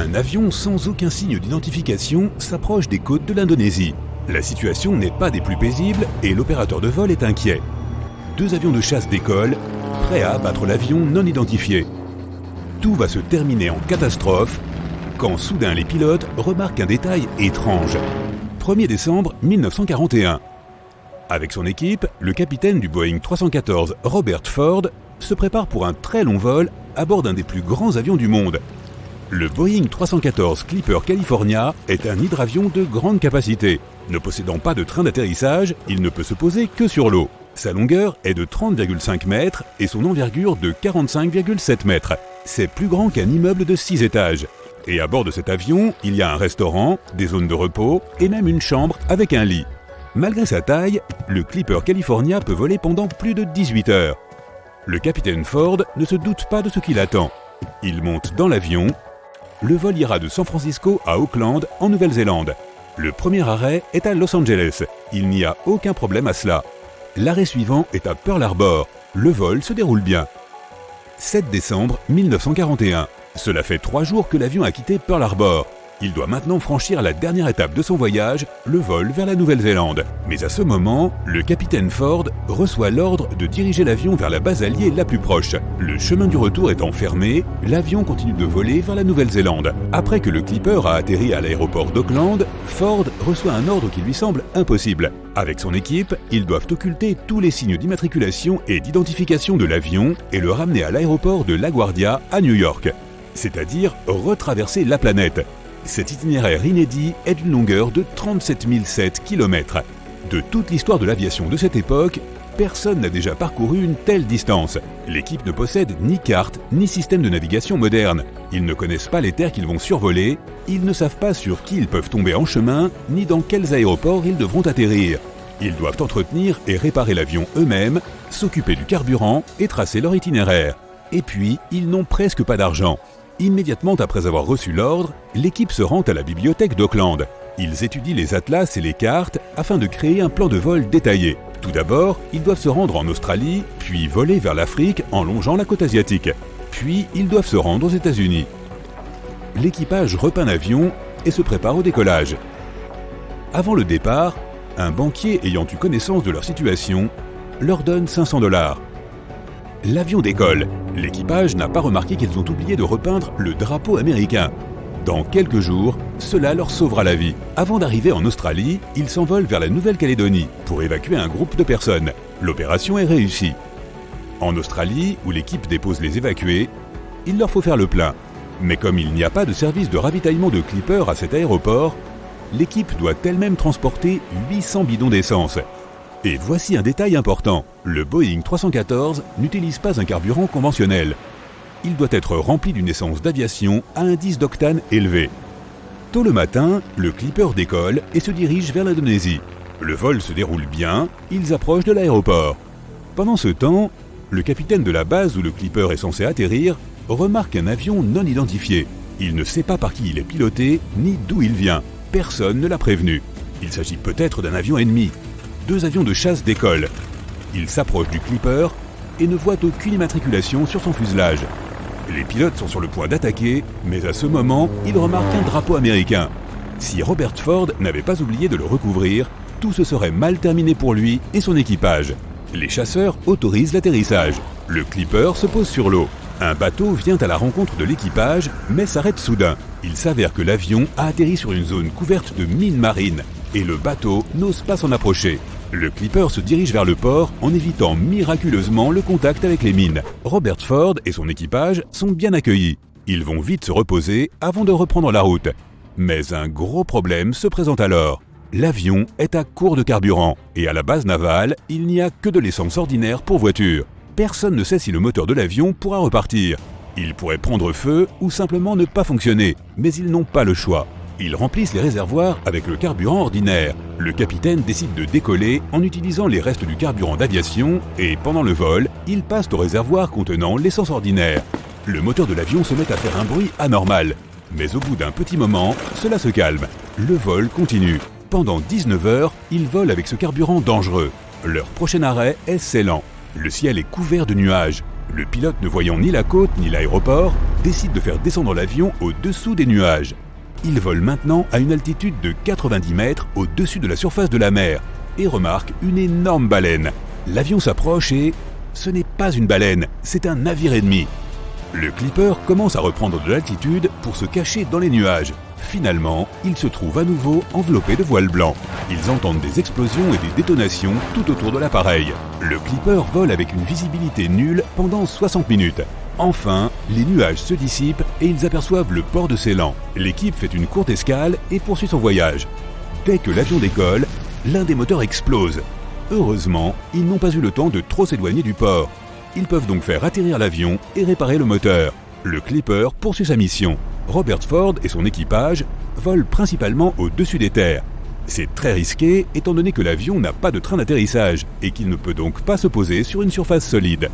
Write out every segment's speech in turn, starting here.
Un avion sans aucun signe d'identification s'approche des côtes de l'Indonésie. La situation n'est pas des plus paisibles et l'opérateur de vol est inquiet. 2 avions de chasse décollent, prêts à abattre l'avion non identifié. Tout va se terminer en catastrophe quand soudain les pilotes remarquent un détail étrange. 1er décembre 1941. Avec son équipe, le capitaine du Boeing 314 Robert Ford se prépare pour un très long vol à bord d'un des plus grands avions du monde. Le Boeing 314 Clipper California est un hydravion de grande capacité. Ne possédant pas de train d'atterrissage, il ne peut se poser que sur l'eau. Sa longueur est de 30,5 mètres et son envergure de 45,7 mètres. C'est plus grand qu'un immeuble de 6 étages. Et à bord de cet avion, il y a un restaurant, des zones de repos et même une chambre avec un lit. Malgré sa taille, le Clipper California peut voler pendant plus de 18 heures. Le capitaine Ford ne se doute pas de ce qui l'attend. Il monte dans l'avion. Le vol ira de San Francisco à Auckland, en Nouvelle-Zélande. Le premier arrêt est à Los Angeles. Il n'y a aucun problème à cela. L'arrêt suivant est à Pearl Harbor. Le vol se déroule bien. 7 décembre 1941. Cela fait 3 jours que l'avion a quitté Pearl Harbor. Il doit maintenant franchir la dernière étape de son voyage, le vol vers la Nouvelle-Zélande. Mais à ce moment, le capitaine Ford reçoit l'ordre de diriger l'avion vers la base alliée la plus proche. Le chemin du retour étant fermé, l'avion continue de voler vers la Nouvelle-Zélande. Après que le Clipper a atterri à l'aéroport d'Auckland, Ford reçoit un ordre qui lui semble impossible. Avec son équipe, ils doivent occulter tous les signes d'immatriculation et d'identification de l'avion et le ramener à l'aéroport de LaGuardia à New York. C'est-à-dire retraverser la planète. Cet itinéraire inédit est d'une longueur de 37 007 km. De toute l'histoire de l'aviation de cette époque, personne n'a déjà parcouru une telle distance. L'équipe ne possède ni carte, ni système de navigation moderne. Ils ne connaissent pas les terres qu'ils vont survoler, ils ne savent pas sur qui ils peuvent tomber en chemin, ni dans quels aéroports ils devront atterrir. Ils doivent entretenir et réparer l'avion eux-mêmes, s'occuper du carburant et tracer leur itinéraire. Et puis, ils n'ont presque pas d'argent. Immédiatement après avoir reçu l'ordre, l'équipe se rend à la bibliothèque d'Auckland. Ils étudient les atlas et les cartes afin de créer un plan de vol détaillé. Tout d'abord, ils doivent se rendre en Australie, puis voler vers l'Afrique en longeant la côte asiatique. Puis, ils doivent se rendre aux États-Unis. L'équipage repeint l'avion et se prépare au décollage. Avant le départ, un banquier ayant eu connaissance de leur situation leur donne 500 $. L'avion décolle. L'équipage n'a pas remarqué qu'ils ont oublié de repeindre le drapeau américain. Dans quelques jours, cela leur sauvera la vie. Avant d'arriver en Australie, ils s'envolent vers la Nouvelle-Calédonie pour évacuer un groupe de personnes. L'opération est réussie. En Australie, où l'équipe dépose les évacués, il leur faut faire le plein. Mais comme il n'y a pas de service de ravitaillement de Clipper à cet aéroport, l'équipe doit elle-même transporter 800 bidons d'essence. Et voici un détail important, le Boeing 314 n'utilise pas un carburant conventionnel. Il doit être rempli d'une essence d'aviation à indice d'octane élevé. Tôt le matin, le Clipper décolle et se dirige vers l'Indonésie. Le vol se déroule bien, ils approchent de l'aéroport. Pendant ce temps, le capitaine de la base où le Clipper est censé atterrir remarque un avion non identifié. Il ne sait pas par qui il est piloté ni d'où il vient. Personne ne l'a prévenu. Il s'agit peut-être d'un avion ennemi. 2 avions de chasse décollent. Ils s'approchent du Clipper et ne voient aucune immatriculation sur son fuselage. Les pilotes sont sur le point d'attaquer, mais à ce moment, ils remarquent un drapeau américain. Si Robert Ford n'avait pas oublié de le recouvrir, tout se serait mal terminé pour lui et son équipage. Les chasseurs autorisent l'atterrissage. Le Clipper se pose sur l'eau. Un bateau vient à la rencontre de l'équipage, mais s'arrête soudain. Il s'avère que l'avion a atterri sur une zone couverte de mines marines, et le bateau n'ose pas s'en approcher. Le Clipper se dirige vers le port en évitant miraculeusement le contact avec les mines. Robert Ford et son équipage sont bien accueillis. Ils vont vite se reposer avant de reprendre la route. Mais un gros problème se présente alors. L'avion est à court de carburant et à la base navale, il n'y a que de l'essence ordinaire pour voiture. Personne ne sait si le moteur de l'avion pourra repartir. Il pourrait prendre feu ou simplement ne pas fonctionner, mais ils n'ont pas le choix. Ils remplissent les réservoirs avec le carburant ordinaire. Le capitaine décide de décoller en utilisant les restes du carburant d'aviation et pendant le vol, il passe au réservoir contenant l'essence ordinaire. Le moteur de l'avion se met à faire un bruit anormal. Mais au bout d'un petit moment, cela se calme. Le vol continue. Pendant 19 heures, ils volent avec ce carburant dangereux. Leur prochain arrêt est Ceylan. Le ciel est couvert de nuages. Le pilote, ne voyant ni la côte ni l'aéroport, décide de faire descendre l'avion au-dessous des nuages. Il vole maintenant à une altitude de 90 mètres au-dessus de la surface de la mer et remarque une énorme baleine. L'avion s'approche et... ce n'est pas une baleine, c'est un navire ennemi. Le Clipper commence à reprendre de l'altitude pour se cacher dans les nuages. Finalement, il se trouve à nouveau enveloppé de voile blanc. Ils entendent des explosions et des détonations tout autour de l'appareil. Le Clipper vole avec une visibilité nulle pendant 60 minutes. Enfin, les nuages se dissipent et ils aperçoivent le port de Ceylan. L'équipe fait une courte escale et poursuit son voyage. Dès que l'avion décolle, l'un des moteurs explose. Heureusement, ils n'ont pas eu le temps de trop s'éloigner du port. Ils peuvent donc faire atterrir l'avion et réparer le moteur. Le Clipper poursuit sa mission. Robert Ford et son équipage volent principalement au-dessus des terres. C'est très risqué étant donné que l'avion n'a pas de train d'atterrissage et qu'il ne peut donc pas se poser sur une surface solide.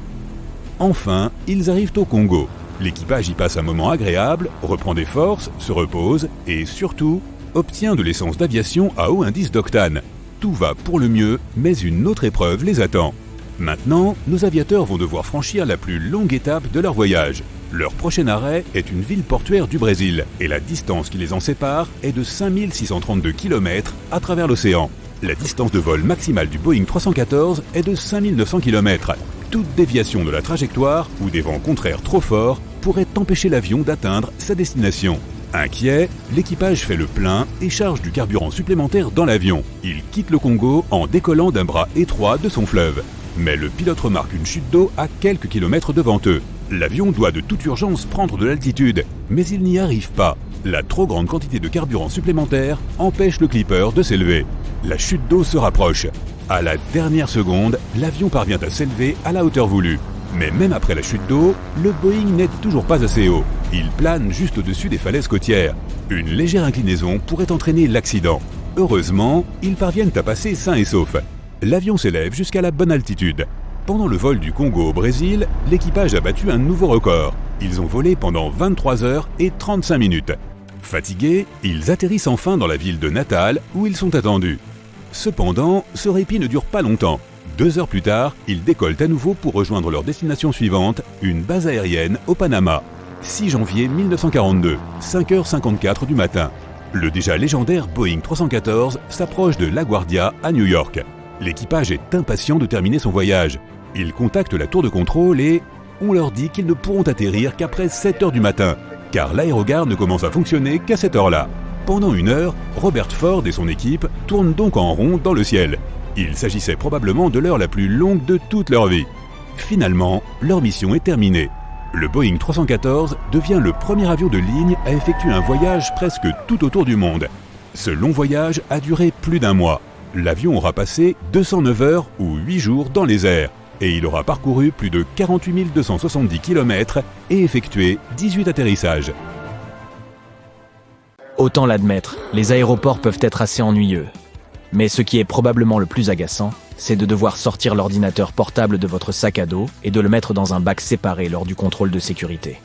Enfin, ils arrivent au Congo. L'équipage y passe un moment agréable, reprend des forces, se repose et surtout obtient de l'essence d'aviation à haut indice d'octane. Tout va pour le mieux, mais une autre épreuve les attend. Maintenant, nos aviateurs vont devoir franchir la plus longue étape de leur voyage. Leur prochain arrêt est une ville portuaire du Brésil et la distance qui les en sépare est de 5632 km à travers l'océan. La distance de vol maximale du Boeing 314 est de 5900 km. Toute déviation de la trajectoire ou des vents contraires trop forts pourrait empêcher l'avion d'atteindre sa destination. Inquiet, l'équipage fait le plein et charge du carburant supplémentaire dans l'avion. Il quitte le Congo en décollant d'un bras étroit de son fleuve. Mais le pilote remarque une chute d'eau à quelques kilomètres devant eux. L'avion doit de toute urgence prendre de l'altitude, mais il n'y arrive pas. La trop grande quantité de carburant supplémentaire empêche le Clipper de s'élever. La chute d'eau se rapproche. À la dernière seconde, l'avion parvient à s'élever à la hauteur voulue. Mais même après la chute d'eau, le Boeing n'est toujours pas assez haut. Il plane juste au-dessus des falaises côtières. Une légère inclinaison pourrait entraîner l'accident. Heureusement, ils parviennent à passer sains et saufs. L'avion s'élève jusqu'à la bonne altitude. Pendant le vol du Congo au Brésil, l'équipage a battu un nouveau record. Ils ont volé pendant 23 heures et 35 minutes. Fatigués, ils atterrissent enfin dans la ville de Natal où ils sont attendus. Cependant, ce répit ne dure pas longtemps. 2 heures plus tard, ils décollent à nouveau pour rejoindre leur destination suivante, une base aérienne au Panama. 6 janvier 1942, 5h54 du matin. Le déjà légendaire Boeing 314 s'approche de LaGuardia à New York. L'équipage est impatient de terminer son voyage. Ils contactent la tour de contrôle et on leur dit qu'ils ne pourront atterrir qu'après 7 heures du matin, car l'aérogare ne commence à fonctionner qu'à cette heure-là. Pendant 1 heure, Robert Ford et son équipe tournent donc en rond dans le ciel. Il s'agissait probablement de l'heure la plus longue de toute leur vie. Finalement, leur mission est terminée. Le Boeing 314 devient le premier avion de ligne à effectuer un voyage presque tout autour du monde. Ce long voyage a duré plus d'1 mois. L'avion aura passé 209 heures ou 8 jours dans les airs et il aura parcouru plus de 48 270 km et effectué 18 atterrissages. Autant l'admettre, les aéroports peuvent être assez ennuyeux. Mais ce qui est probablement le plus agaçant, c'est de devoir sortir l'ordinateur portable de votre sac à dos et de le mettre dans un bac séparé lors du contrôle de sécurité.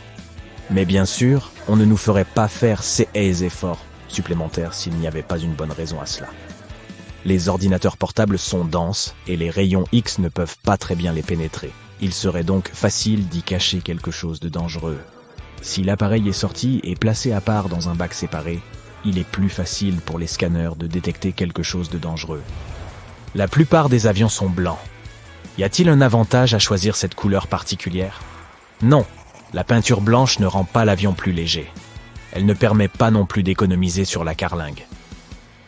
Mais bien sûr, on ne nous ferait pas faire ces efforts supplémentaires s'il n'y avait pas une bonne raison à cela. Les ordinateurs portables sont denses et les rayons X ne peuvent pas très bien les pénétrer. Il serait donc facile d'y cacher quelque chose de dangereux. Si l'appareil est sorti et placé à part dans un bac séparé, il est plus facile pour les scanners de détecter quelque chose de dangereux. La plupart des avions sont blancs. Y a-t-il un avantage à choisir cette couleur particulière? Non, la peinture blanche ne rend pas l'avion plus léger. Elle ne permet pas non plus d'économiser sur la carlingue.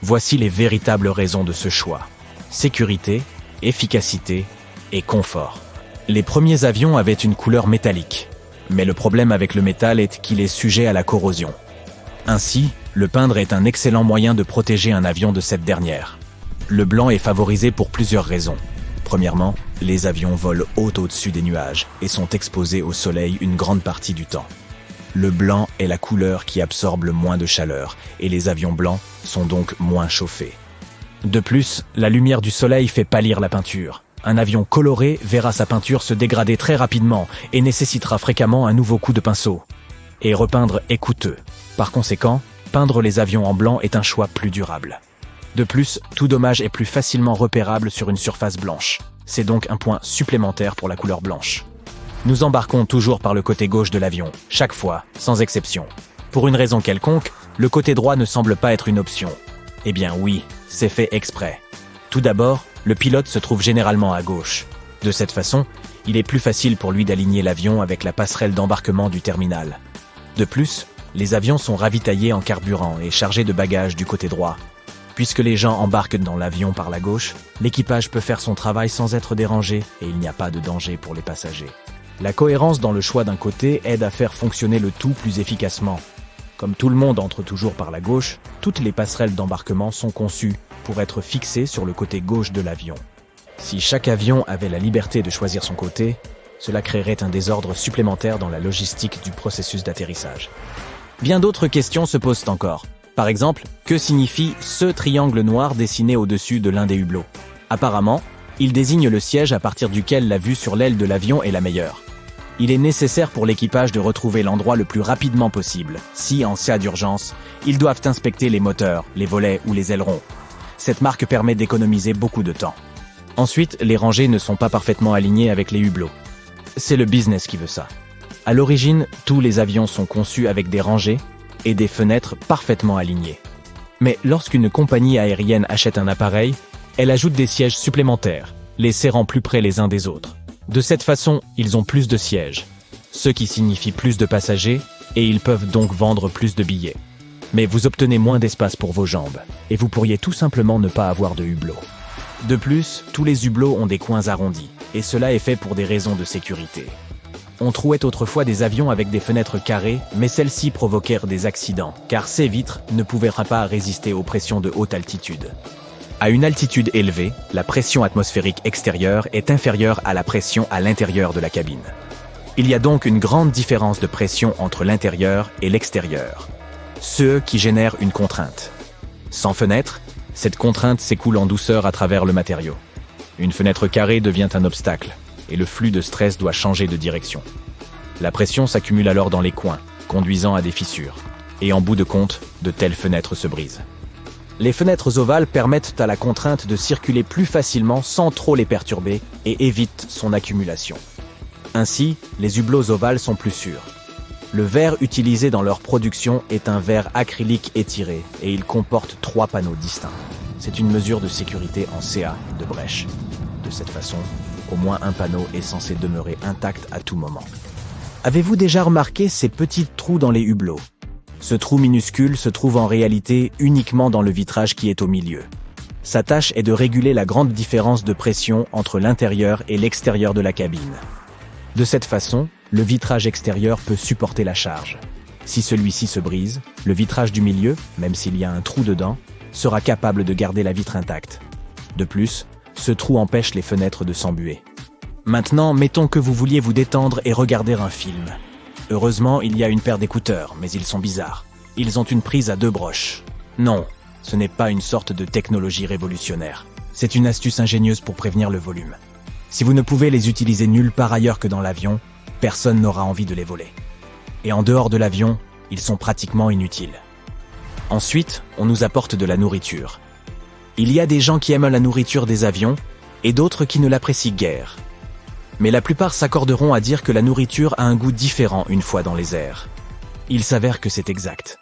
Voici les véritables raisons de ce choix. Sécurité, efficacité et confort. Les premiers avions avaient une couleur métallique. Mais le problème avec le métal est qu'il est sujet à la corrosion. Ainsi, le peindre est un excellent moyen de protéger un avion de cette dernière. Le blanc est favorisé pour plusieurs raisons. Premièrement, les avions volent haut au-dessus des nuages et sont exposés au soleil une grande partie du temps. Le blanc est la couleur qui absorbe le moins de chaleur et les avions blancs sont donc moins chauffés. De plus, la lumière du soleil fait pâlir la peinture. Un avion coloré verra sa peinture se dégrader très rapidement et nécessitera fréquemment un nouveau coup de pinceau. Et repeindre est coûteux. Par conséquent, peindre les avions en blanc est un choix plus durable. De plus, tout dommage est plus facilement repérable sur une surface blanche. C'est donc un point supplémentaire pour la couleur blanche. Nous embarquons toujours par le côté gauche de l'avion, chaque fois, sans exception. Pour une raison quelconque, le côté droit ne semble pas être une option. Eh bien oui, c'est fait exprès. Tout d'abord, le pilote se trouve généralement à gauche. De cette façon, il est plus facile pour lui d'aligner l'avion avec la passerelle d'embarquement du terminal. De plus, les avions sont ravitaillés en carburant et chargés de bagages du côté droit. Puisque les gens embarquent dans l'avion par la gauche, l'équipage peut faire son travail sans être dérangé et il n'y a pas de danger pour les passagers. La cohérence dans le choix d'un côté aide à faire fonctionner le tout plus efficacement. Comme tout le monde entre toujours par la gauche, toutes les passerelles d'embarquement sont conçues pour être fixées sur le côté gauche de l'avion. Si chaque avion avait la liberté de choisir son côté, cela créerait un désordre supplémentaire dans la logistique du processus d'atterrissage. Bien d'autres questions se posent encore. Par exemple, que signifie ce triangle noir dessiné au-dessus de l'un des hublots? Apparemment, il désigne le siège à partir duquel la vue sur l'aile de l'avion est la meilleure. Il est nécessaire pour l'équipage de retrouver l'endroit le plus rapidement possible, si, en cas d'urgence, ils doivent inspecter les moteurs, les volets ou les ailerons. Cette marque permet d'économiser beaucoup de temps. Ensuite, les rangées ne sont pas parfaitement alignées avec les hublots. C'est le business qui veut ça. À l'origine, tous les avions sont conçus avec des rangées et des fenêtres parfaitement alignées. Mais lorsqu'une compagnie aérienne achète un appareil, elle ajoute des sièges supplémentaires, les serrant plus près les uns des autres. De cette façon, ils ont plus de sièges, ce qui signifie plus de passagers, et ils peuvent donc vendre plus de billets. Mais vous obtenez moins d'espace pour vos jambes, et vous pourriez tout simplement ne pas avoir de hublot. De plus, tous les hublots ont des coins arrondis, et cela est fait pour des raisons de sécurité. On trouait autrefois des avions avec des fenêtres carrées, mais celles-ci provoquèrent des accidents, car ces vitres ne pouvaient pas résister aux pressions de haute altitude. À une altitude élevée, la pression atmosphérique extérieure est inférieure à la pression à l'intérieur de la cabine. Il y a donc une grande différence de pression entre l'intérieur et l'extérieur, ce qui génère une contrainte. Sans fenêtre, cette contrainte s'écoule en douceur à travers le matériau. Une fenêtre carrée devient un obstacle, et le flux de stress doit changer de direction. La pression s'accumule alors dans les coins, conduisant à des fissures. Et en bout de compte, de telles fenêtres se brisent. Les fenêtres ovales permettent à la contrainte de circuler plus facilement sans trop les perturber et évitent son accumulation. Ainsi, les hublots ovales sont plus sûrs. Le verre utilisé dans leur production est un verre acrylique étiré et il comporte 3 panneaux distincts. C'est une mesure de sécurité en CA de brèche. De cette façon, au moins un panneau est censé demeurer intact à tout moment. Avez-vous déjà remarqué ces petits trous dans les hublots? Ce trou minuscule se trouve en réalité uniquement dans le vitrage qui est au milieu. Sa tâche est de réguler la grande différence de pression entre l'intérieur et l'extérieur de la cabine. De cette façon, le vitrage extérieur peut supporter la charge. Si celui-ci se brise, le vitrage du milieu, même s'il y a un trou dedans, sera capable de garder la vitre intacte. De plus, ce trou empêche les fenêtres de s'embuer. Maintenant, mettons que vous vouliez vous détendre et regarder un film. Heureusement, il y a une paire d'écouteurs, mais ils sont bizarres. Ils ont une prise à 2 broches. Non, ce n'est pas une sorte de technologie révolutionnaire. C'est une astuce ingénieuse pour prévenir le volume. Si vous ne pouvez les utiliser nulle part ailleurs que dans l'avion, personne n'aura envie de les voler. Et en dehors de l'avion, ils sont pratiquement inutiles. Ensuite, on nous apporte de la nourriture. Il y a des gens qui aiment la nourriture des avions, et d'autres qui ne l'apprécient guère. Mais la plupart s'accorderont à dire que la nourriture a un goût différent une fois dans les airs. Il s'avère que c'est exact.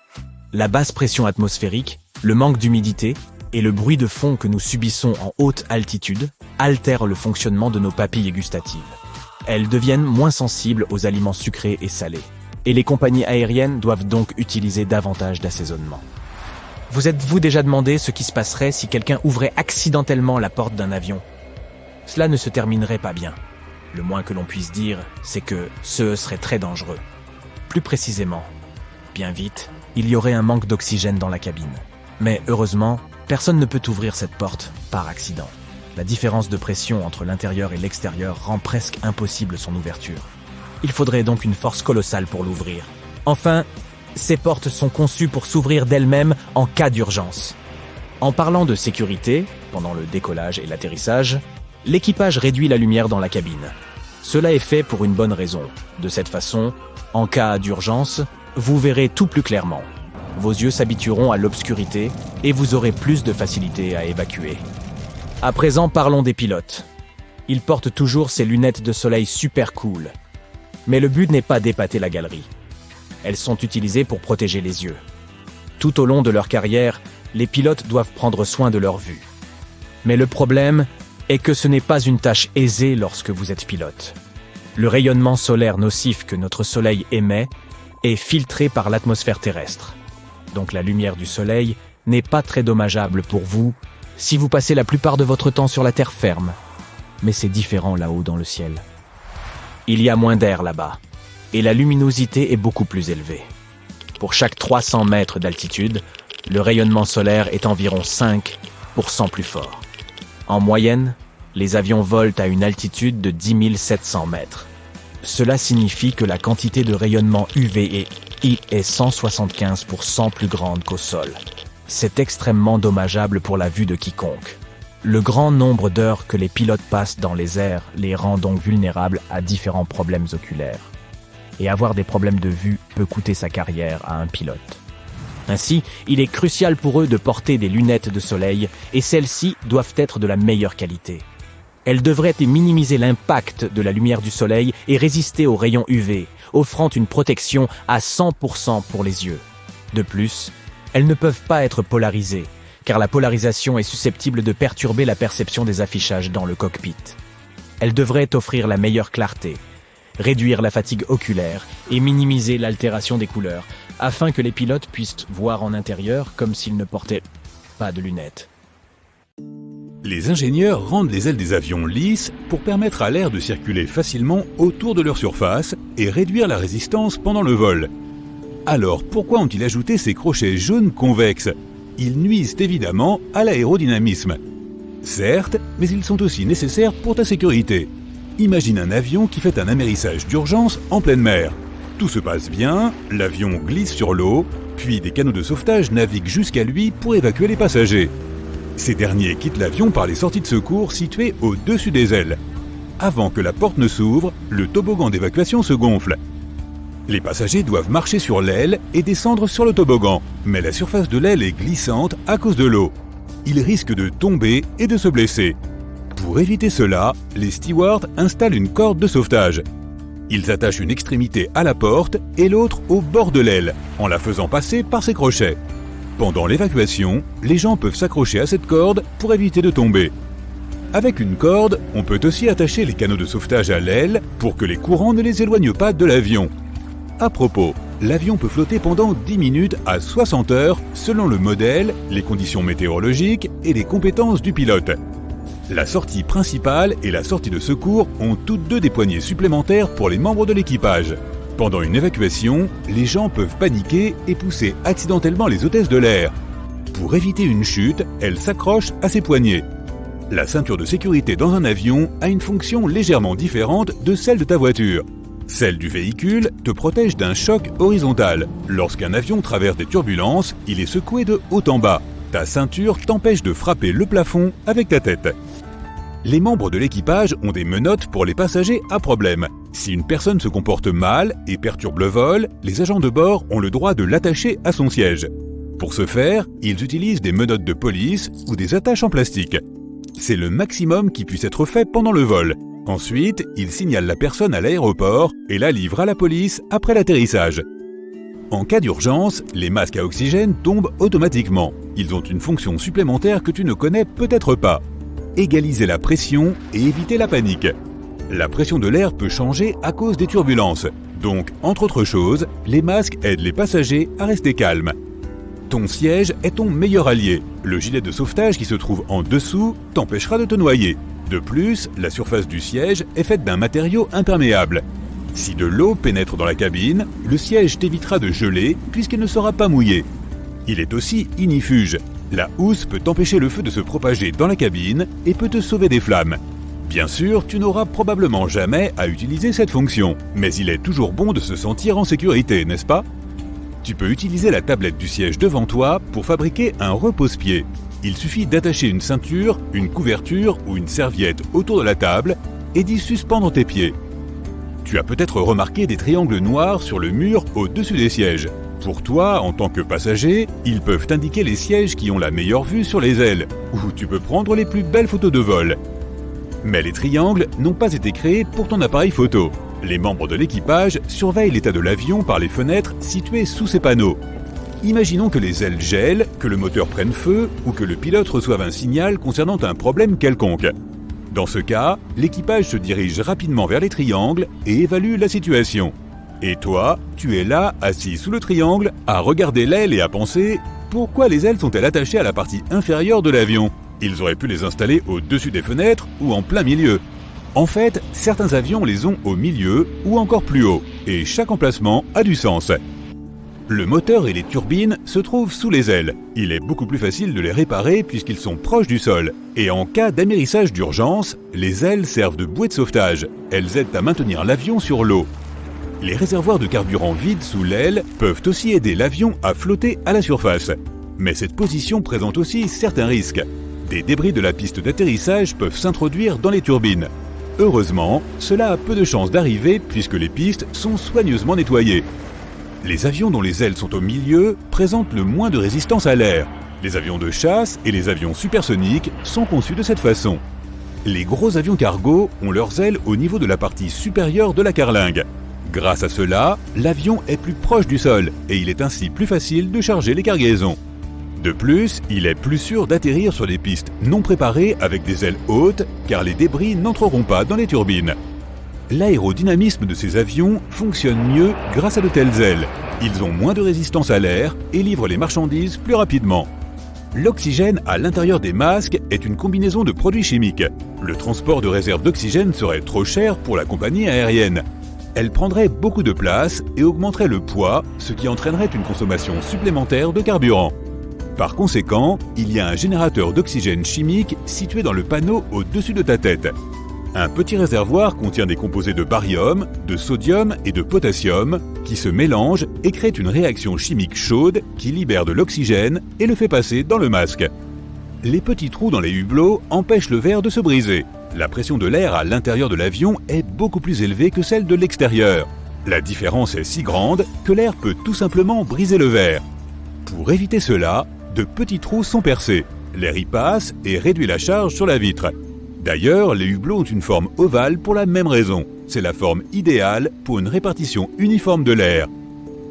La basse pression atmosphérique, le manque d'humidité et le bruit de fond que nous subissons en haute altitude altèrent le fonctionnement de nos papilles gustatives. Elles deviennent moins sensibles aux aliments sucrés et salés. Et les compagnies aériennes doivent donc utiliser davantage d'assaisonnement. Vous êtes-vous déjà demandé ce qui se passerait si quelqu'un ouvrait accidentellement la porte d'un avion? Cela ne se terminerait pas bien. Le moins que l'on puisse dire, c'est que ce serait très dangereux. Plus précisément, bien vite, il y aurait un manque d'oxygène dans la cabine. Mais heureusement, personne ne peut ouvrir cette porte par accident. La différence de pression entre l'intérieur et l'extérieur rend presque impossible son ouverture. Il faudrait donc une force colossale pour l'ouvrir. Enfin, ces portes sont conçues pour s'ouvrir d'elles-mêmes en cas d'urgence. En parlant de sécurité, pendant le décollage et l'atterrissage, l'équipage réduit la lumière dans la cabine. Cela est fait pour une bonne raison. De cette façon, en cas d'urgence, vous verrez tout plus clairement. Vos yeux s'habitueront à l'obscurité et vous aurez plus de facilité à évacuer. À présent, parlons des pilotes. Ils portent toujours ces lunettes de soleil super cool. Mais le but n'est pas d'épater la galerie. Elles sont utilisées pour protéger les yeux. Tout au long de leur carrière, les pilotes doivent prendre soin de leur vue. Mais le problème est que ce n'est pas une tâche aisée lorsque vous êtes pilote. Le rayonnement solaire nocif que notre Soleil émet est filtré par l'atmosphère terrestre. Donc la lumière du Soleil n'est pas très dommageable pour vous si vous passez la plupart de votre temps sur la terre ferme. Mais c'est différent là-haut dans le ciel. Il y a moins d'air là-bas, et la luminosité est beaucoup plus élevée. Pour chaque 300 mètres d'altitude, le rayonnement solaire est environ 5% plus fort. En moyenne, les avions volent à une altitude de 10 700 mètres. Cela signifie que la quantité de rayonnement UV et I est 175% plus grande qu'au sol. C'est extrêmement dommageable pour la vue de quiconque. Le grand nombre d'heures que les pilotes passent dans les airs les rend donc vulnérables à différents problèmes oculaires. Et avoir des problèmes de vue peut coûter sa carrière à un pilote. Ainsi, il est crucial pour eux de porter des lunettes de soleil et celles-ci doivent être de la meilleure qualité. Elles devraient minimiser l'impact de la lumière du soleil et résister aux rayons UV, offrant une protection à 100% pour les yeux. De plus, elles ne peuvent pas être polarisées, car la polarisation est susceptible de perturber la perception des affichages dans le cockpit. Elles devraient offrir la meilleure clarté, réduire la fatigue oculaire et minimiser l'altération des couleurs, afin que les pilotes puissent voir en intérieur comme s'ils ne portaient pas de lunettes. Les ingénieurs rendent les ailes des avions lisses pour permettre à l'air de circuler facilement autour de leur surface et réduire la résistance pendant le vol. Alors pourquoi ont-ils ajouté ces crochets jaunes convexes ? Ils nuisent évidemment à l'aérodynamisme. Certes, mais ils sont aussi nécessaires pour ta sécurité. Imagine un avion qui fait un amérissage d'urgence en pleine mer. Tout se passe bien, l'avion glisse sur l'eau, puis des canots de sauvetage naviguent jusqu'à lui pour évacuer les passagers. Ces derniers quittent l'avion par les sorties de secours situées au-dessus des ailes. Avant que la porte ne s'ouvre, le toboggan d'évacuation se gonfle. Les passagers doivent marcher sur l'aile et descendre sur le toboggan, mais la surface de l'aile est glissante à cause de l'eau. Ils risquent de tomber et de se blesser. Pour éviter cela, les stewards installent une corde de sauvetage. Ils attachent une extrémité à la porte et l'autre au bord de l'aile, en la faisant passer par ses crochets. Pendant l'évacuation, les gens peuvent s'accrocher à cette corde pour éviter de tomber. Avec une corde, on peut aussi attacher les canaux de sauvetage à l'aile pour que les courants ne les éloignent pas de l'avion. À propos, l'avion peut flotter pendant 10 minutes à 60 heures selon le modèle, les conditions météorologiques et les compétences du pilote. La sortie principale et la sortie de secours ont toutes deux des poignées supplémentaires pour les membres de l'équipage. Pendant une évacuation, les gens peuvent paniquer et pousser accidentellement les hôtesses de l'air. Pour éviter une chute, elles s'accrochent à ces poignées. La ceinture de sécurité dans un avion a une fonction légèrement différente de celle de ta voiture. Celle du véhicule te protège d'un choc horizontal. Lorsqu'un avion traverse des turbulences, il est secoué de haut en bas. Ta ceinture t'empêche de frapper le plafond avec ta tête. Les membres de l'équipage ont des menottes pour les passagers à problème. Si une personne se comporte mal et perturbe le vol, les agents de bord ont le droit de l'attacher à son siège. Pour ce faire, ils utilisent des menottes de police ou des attaches en plastique. C'est le maximum qui puisse être fait pendant le vol. Ensuite, ils signalent la personne à l'aéroport et la livrent à la police après l'atterrissage. En cas d'urgence, les masques à oxygène tombent automatiquement. Ils ont une fonction supplémentaire que tu ne connais peut-être pas. Égaliser la pression et éviter la panique. La pression de l'air peut changer à cause des turbulences. Donc, entre autres choses, les masques aident les passagers à rester calmes. Ton siège est ton meilleur allié. Le gilet de sauvetage qui se trouve en dessous t'empêchera de te noyer. De plus, la surface du siège est faite d'un matériau imperméable. Si de l'eau pénètre dans la cabine, le siège t'évitera de geler puisqu'il ne sera pas mouillé. Il est aussi ignifuge. La housse peut empêcher le feu de se propager dans la cabine et peut te sauver des flammes. Bien sûr, tu n'auras probablement jamais à utiliser cette fonction, mais il est toujours bon de se sentir en sécurité, n'est-ce pas ? Tu peux utiliser la tablette du siège devant toi pour fabriquer un repose-pied. Il suffit d'attacher une ceinture, une couverture ou une serviette autour de la table et d'y suspendre tes pieds. Tu as peut-être remarqué des triangles noirs sur le mur au-dessus des sièges. Pour toi, en tant que passager, ils peuvent indiquer les sièges qui ont la meilleure vue sur les ailes, où tu peux prendre les plus belles photos de vol. Mais les triangles n'ont pas été créés pour ton appareil photo. Les membres de l'équipage surveillent l'état de l'avion par les fenêtres situées sous ces panneaux. Imaginons que les ailes gèlent, que le moteur prenne feu ou que le pilote reçoive un signal concernant un problème quelconque. Dans ce cas, l'équipage se dirige rapidement vers les triangles et évalue la situation. Et toi, tu es là, assis sous le triangle, à regarder l'aile et à penser « Pourquoi les ailes sont-elles attachées à la partie inférieure de l'avion ? Ils auraient pu les installer au-dessus des fenêtres ou en plein milieu. » En fait, certains avions les ont au milieu ou encore plus haut, et chaque emplacement a du sens. Le moteur et les turbines se trouvent sous les ailes. Il est beaucoup plus facile de les réparer puisqu'ils sont proches du sol. Et en cas d'amérissage d'urgence, les ailes servent de bouée de sauvetage. Elles aident à maintenir l'avion sur l'eau. Les réservoirs de carburant vides sous l'aile peuvent aussi aider l'avion à flotter à la surface. Mais cette position présente aussi certains risques. Des débris de la piste d'atterrissage peuvent s'introduire dans les turbines. Heureusement, cela a peu de chances d'arriver puisque les pistes sont soigneusement nettoyées. Les avions dont les ailes sont au milieu présentent le moins de résistance à l'air. Les avions de chasse et les avions supersoniques sont conçus de cette façon. Les gros avions cargo ont leurs ailes au niveau de la partie supérieure de la carlingue. Grâce à cela, l'avion est plus proche du sol et il est ainsi plus facile de charger les cargaisons. De plus, il est plus sûr d'atterrir sur des pistes non préparées avec des ailes hautes car les débris n'entreront pas dans les turbines. L'aérodynamisme de ces avions fonctionne mieux grâce à de telles ailes. Ils ont moins de résistance à l'air et livrent les marchandises plus rapidement. L'oxygène à l'intérieur des masques est une combinaison de produits chimiques. Le transport de réserve d'oxygène serait trop cher pour la compagnie aérienne. Elle prendrait beaucoup de place et augmenterait le poids, ce qui entraînerait une consommation supplémentaire de carburant. Par conséquent, il y a un générateur d'oxygène chimique situé dans le panneau au-dessus de ta tête. Un petit réservoir contient des composés de barium, de sodium et de potassium qui se mélangent et créent une réaction chimique chaude qui libère de l'oxygène et le fait passer dans le masque. Les petits trous dans les hublots empêchent le verre de se briser. La pression de l'air à l'intérieur de l'avion est beaucoup plus élevée que celle de l'extérieur. La différence est si grande que l'air peut tout simplement briser le verre. Pour éviter cela, de petits trous sont percés. L'air y passe et réduit la charge sur la vitre. D'ailleurs, les hublots ont une forme ovale pour la même raison. C'est la forme idéale pour une répartition uniforme de l'air.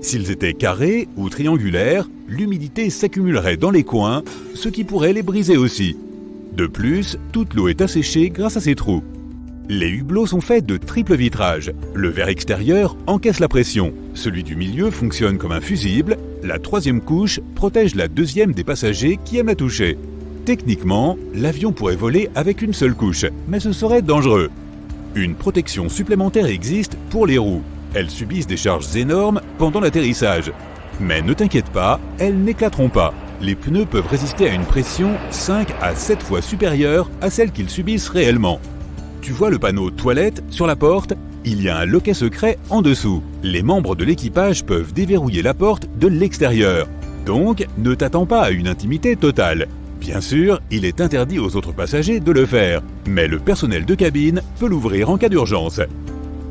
S'ils étaient carrés ou triangulaires, l'humidité s'accumulerait dans les coins, ce qui pourrait les briser aussi. De plus, toute l'eau est asséchée grâce à ces trous. Les hublots sont faits de triple vitrage. Le verre extérieur encaisse la pression. Celui du milieu fonctionne comme un fusible. La troisième couche protège la deuxième des passagers qui aiment la toucher. Techniquement, l'avion pourrait voler avec une seule couche, mais ce serait dangereux. Une protection supplémentaire existe pour les roues. Elles subissent des charges énormes pendant l'atterrissage. Mais ne t'inquiète pas, elles n'éclateront pas. Les pneus peuvent résister à une pression 5 à 7 fois supérieure à celle qu'ils subissent réellement. Tu vois le panneau « Toilette » sur la porte ? Il y a un loquet secret en dessous. Les membres de l'équipage peuvent déverrouiller la porte de l'extérieur. Donc, ne t'attends pas à une intimité totale. Bien sûr, il est interdit aux autres passagers de le faire, mais le personnel de cabine peut l'ouvrir en cas d'urgence.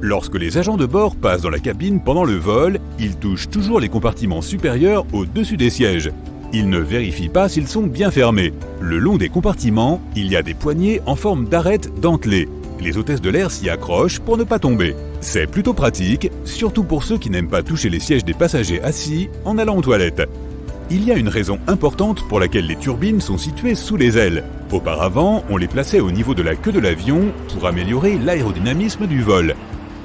Lorsque les agents de bord passent dans la cabine pendant le vol, ils touchent toujours les compartiments supérieurs au-dessus des sièges. Ils ne vérifient pas s'ils sont bien fermés. Le long des compartiments, il y a des poignées en forme d'arête dentelée. Les hôtesses de l'air s'y accrochent pour ne pas tomber. C'est plutôt pratique, surtout pour ceux qui n'aiment pas toucher les sièges des passagers assis en allant aux toilettes. Il y a une raison importante pour laquelle les turbines sont situées sous les ailes. Auparavant, on les plaçait au niveau de la queue de l'avion pour améliorer l'aérodynamisme du vol.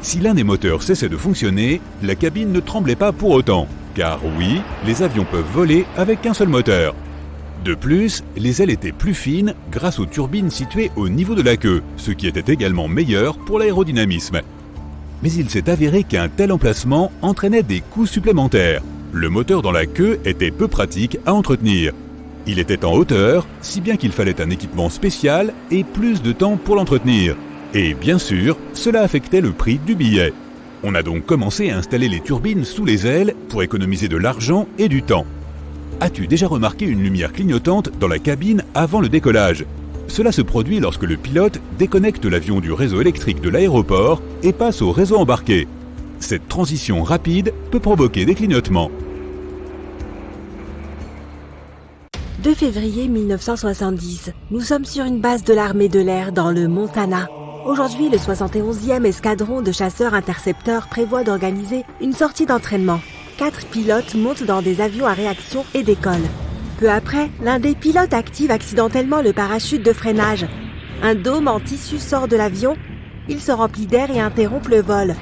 Si l'un des moteurs cessait de fonctionner, la cabine ne tremblait pas pour autant. Car oui, les avions peuvent voler avec qu'un seul moteur. De plus, les ailes étaient plus fines grâce aux turbines situées au niveau de la queue, ce qui était également meilleur pour l'aérodynamisme. Mais il s'est avéré qu'un tel emplacement entraînait des coûts supplémentaires. Le moteur dans la queue était peu pratique à entretenir. Il était en hauteur, si bien qu'il fallait un équipement spécial et plus de temps pour l'entretenir. Et bien sûr, cela affectait le prix du billet. On a donc commencé à installer les turbines sous les ailes pour économiser de l'argent et du temps. As-tu déjà remarqué une lumière clignotante dans la cabine avant le décollage ? Cela se produit lorsque le pilote déconnecte l'avion du réseau électrique de l'aéroport et passe au réseau embarqué. Cette transition rapide peut provoquer des clignotements. 2 février 1970, nous sommes sur une base de l'armée de l'air dans le Montana. Aujourd'hui, le 71e escadron de chasseurs-intercepteurs prévoit d'organiser une sortie d'entraînement. 4 pilotes montent dans des avions à réaction et décollent. Peu après, l'un des pilotes active accidentellement le parachute de freinage. Un dôme en tissu sort de l'avion, il se remplit d'air et interrompt le vol.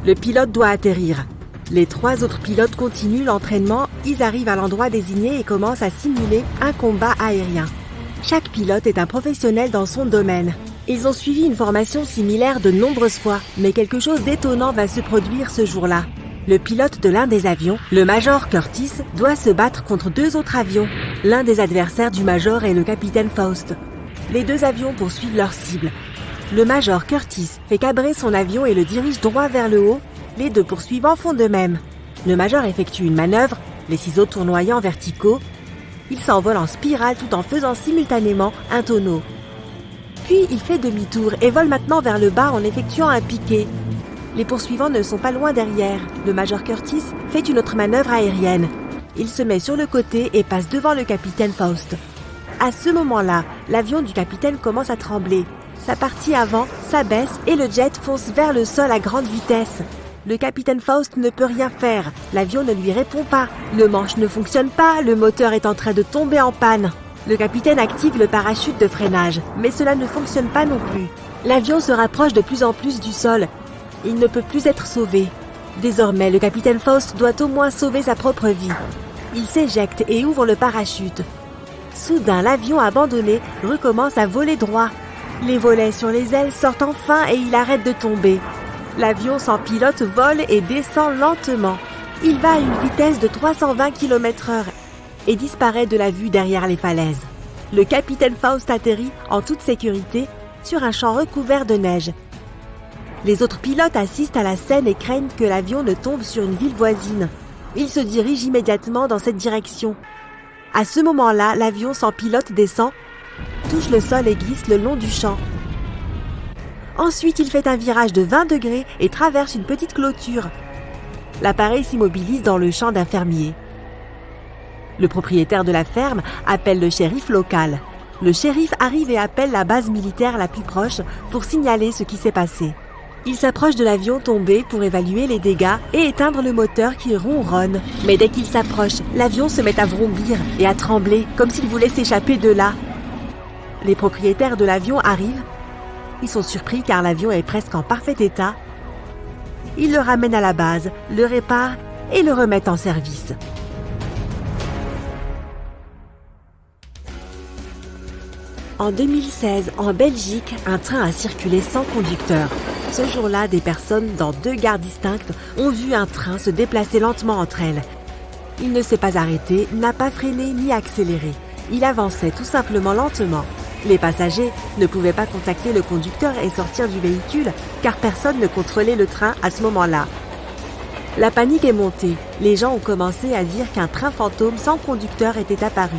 Le pilote doit atterrir. Les 3 autres pilotes continuent l'entraînement, ils arrivent à l'endroit désigné et commencent à simuler un combat aérien. Chaque pilote est un professionnel dans son domaine. Ils ont suivi une formation similaire de nombreuses fois, mais quelque chose d'étonnant va se produire ce jour-là. Le pilote de l'un des avions, le Major Curtis, doit se battre contre 2 autres avions. L'un des adversaires du Major est le capitaine Faust. Les 2 avions poursuivent leur cible. Le Major Curtis fait cabrer son avion et le dirige droit vers le haut. Les 2 poursuivants font de même. Le Major effectue une manœuvre, les ciseaux tournoyant verticaux. Il s'envole en spirale tout en faisant simultanément un tonneau. Puis il fait demi-tour et vole maintenant vers le bas en effectuant un piqué. Les poursuivants ne sont pas loin derrière. Le Major Curtis fait une autre manœuvre aérienne. Il se met sur le côté et passe devant le capitaine Faust. À ce moment-là, l'avion du capitaine commence à trembler. Sa partie avant s'abaisse et le jet fonce vers le sol à grande vitesse. Le capitaine Faust ne peut rien faire. L'avion ne lui répond pas. Le manche ne fonctionne pas. Le moteur est en train de tomber en panne. Le capitaine active le parachute de freinage, mais cela ne fonctionne pas non plus. L'avion se rapproche de plus en plus du sol. Il ne peut plus être sauvé. Désormais, le capitaine Faust doit au moins sauver sa propre vie. Il s'éjecte et ouvre le parachute. Soudain, l'avion abandonné recommence à voler droit. Les volets sur les ailes sortent enfin et il arrête de tomber. L'avion sans pilote vole et descend lentement. Il va à une vitesse de 320 km/h et disparaît de la vue derrière les falaises. Le capitaine Faust atterrit en toute sécurité sur un champ recouvert de neige. Les autres pilotes assistent à la scène et craignent que l'avion ne tombe sur une ville voisine. Ils se dirigent immédiatement dans cette direction. À ce moment-là, l'avion sans pilote descend, touche le sol et glisse le long du champ. Ensuite, il fait un virage de 20 degrés et traverse une petite clôture. L'appareil s'immobilise dans le champ d'un fermier. Le propriétaire de la ferme appelle le shérif local. Le shérif arrive et appelle la base militaire la plus proche pour signaler ce qui s'est passé. Il s'approche de l'avion tombé pour évaluer les dégâts et éteindre le moteur qui ronronne. Mais dès qu'il s'approche, l'avion se met à vrombir et à trembler comme s'il voulait s'échapper de là. Les propriétaires de l'avion arrivent. Ils sont surpris car l'avion est presque en parfait état. Ils le ramènent à la base, le réparent et le remettent en service. En 2016, en Belgique, un train a circulé sans conducteur. Ce jour-là, des personnes dans 2 gares distinctes ont vu un train se déplacer lentement entre elles. Il ne s'est pas arrêté, n'a pas freiné ni accéléré. Il avançait tout simplement lentement. Les passagers ne pouvaient pas contacter le conducteur et sortir du véhicule car personne ne contrôlait le train à ce moment-là. La panique est montée. Les gens ont commencé à dire qu'un train fantôme sans conducteur était apparu.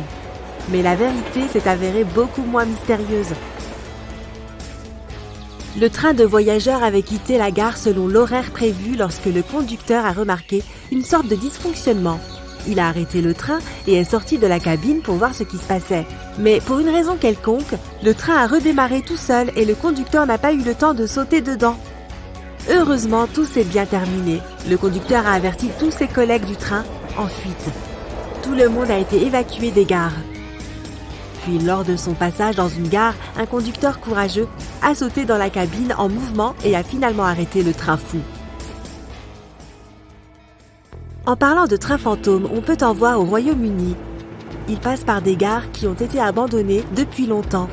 Mais la vérité s'est avérée beaucoup moins mystérieuse. Le train de voyageurs avait quitté la gare selon l'horaire prévu lorsque le conducteur a remarqué une sorte de dysfonctionnement. Il a arrêté le train et est sorti de la cabine pour voir ce qui se passait. Mais pour une raison quelconque, le train a redémarré tout seul et le conducteur n'a pas eu le temps de sauter dedans. Heureusement, tout s'est bien terminé. Le conducteur a averti tous ses collègues du train en fuite. Tout le monde a été évacué des gares. Puis, lors de son passage dans une gare, un conducteur courageux a sauté dans la cabine en mouvement et a finalement arrêté le train fou. En parlant de trains fantômes, on peut en voir au Royaume-Uni. Ils passent par des gares qui ont été abandonnées depuis longtemps.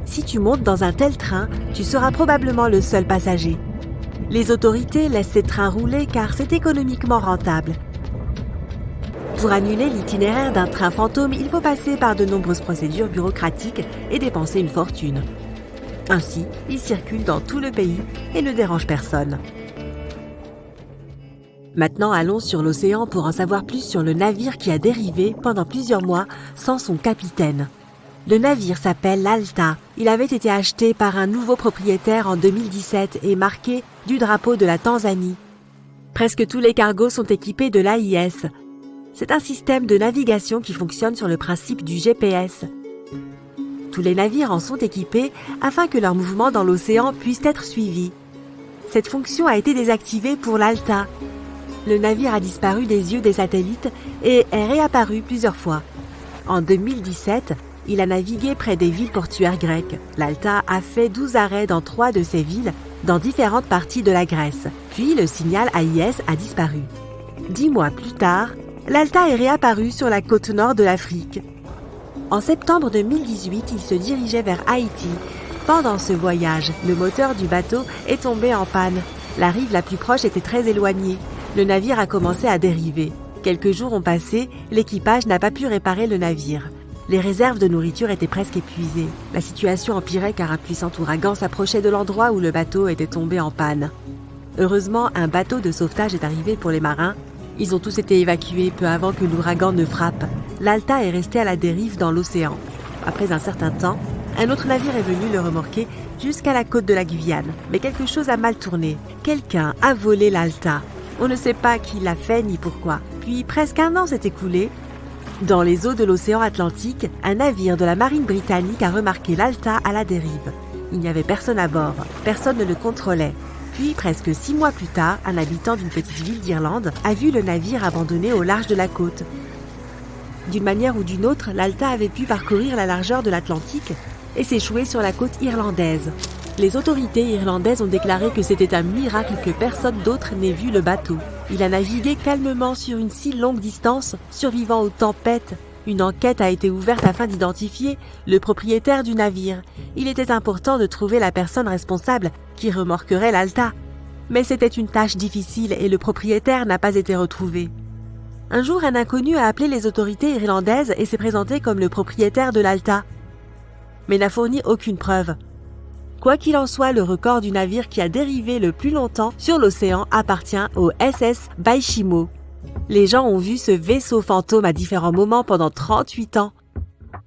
Si tu montes dans un tel train, tu seras probablement le seul passager. Les autorités laissent ces trains rouler car c'est économiquement rentable. Pour annuler l'itinéraire d'un train fantôme, il faut passer par de nombreuses procédures bureaucratiques et dépenser une fortune. Ainsi, il circule dans tout le pays et ne dérange personne. Maintenant, allons sur l'océan pour en savoir plus sur le navire qui a dérivé pendant plusieurs mois sans son capitaine. Le navire s'appelle l'Alta. Il avait été acheté par un nouveau propriétaire en 2017 et marqué du drapeau de la Tanzanie. Presque tous les cargos sont équipés de l'AIS. C'est un système de navigation qui fonctionne sur le principe du GPS. Tous les navires en sont équipés afin que leur mouvement dans l'océan puisse être suivi. Cette fonction a été désactivée pour l'Alta. Le navire a disparu des yeux des satellites et est réapparu plusieurs fois. En 2017, il a navigué près des villes portuaires grecques. L'Alta a fait 12 arrêts dans 3 de ces villes, dans différentes parties de la Grèce. Puis le signal AIS a disparu. 10 mois plus tard, l'Alta est réapparu sur la côte nord de l'Afrique. En septembre 2018, il se dirigeait vers Haïti. Pendant ce voyage, le moteur du bateau est tombé en panne. La rive la plus proche était très éloignée. Le navire a commencé à dériver. Quelques jours ont passé, l'équipage n'a pas pu réparer le navire. Les réserves de nourriture étaient presque épuisées. La situation empirait car un puissant ouragan s'approchait de l'endroit où le bateau était tombé en panne. Heureusement, un bateau de sauvetage est arrivé pour les marins. Ils ont tous été évacués peu avant que l'ouragan ne frappe. L'Alta est resté à la dérive dans l'océan. Après un certain temps, un autre navire est venu le remorquer jusqu'à la côte de la Guyane. Mais quelque chose a mal tourné. Quelqu'un a volé l'Alta. On ne sait pas qui l'a fait ni pourquoi. Puis presque un an s'est écoulé. Dans les eaux de l'océan Atlantique, un navire de la marine britannique a remarqué l'Alta à la dérive. Il n'y avait personne à bord, personne ne le contrôlait. Puis, presque 6 mois plus tard, un habitant d'une petite ville d'Irlande a vu le navire abandonné au large de la côte. D'une manière ou d'une autre, l'Alta avait pu parcourir la largeur de l'Atlantique et s'échouer sur la côte irlandaise. Les autorités irlandaises ont déclaré que c'était un miracle que personne d'autre n'ait vu le bateau. Il a navigué calmement sur une si longue distance, survivant aux tempêtes. Une enquête a été ouverte afin d'identifier le propriétaire du navire. Il était important de trouver la personne responsable qui remorquerait l'Alta. Mais c'était une tâche difficile et le propriétaire n'a pas été retrouvé. Un jour, un inconnu a appelé les autorités irlandaises et s'est présenté comme le propriétaire de l'Alta, mais n'a fourni aucune preuve. Quoi qu'il en soit, le record du navire qui a dérivé le plus longtemps sur l'océan appartient au SS Baishimo. Les gens ont vu ce vaisseau fantôme à différents moments pendant 38 ans.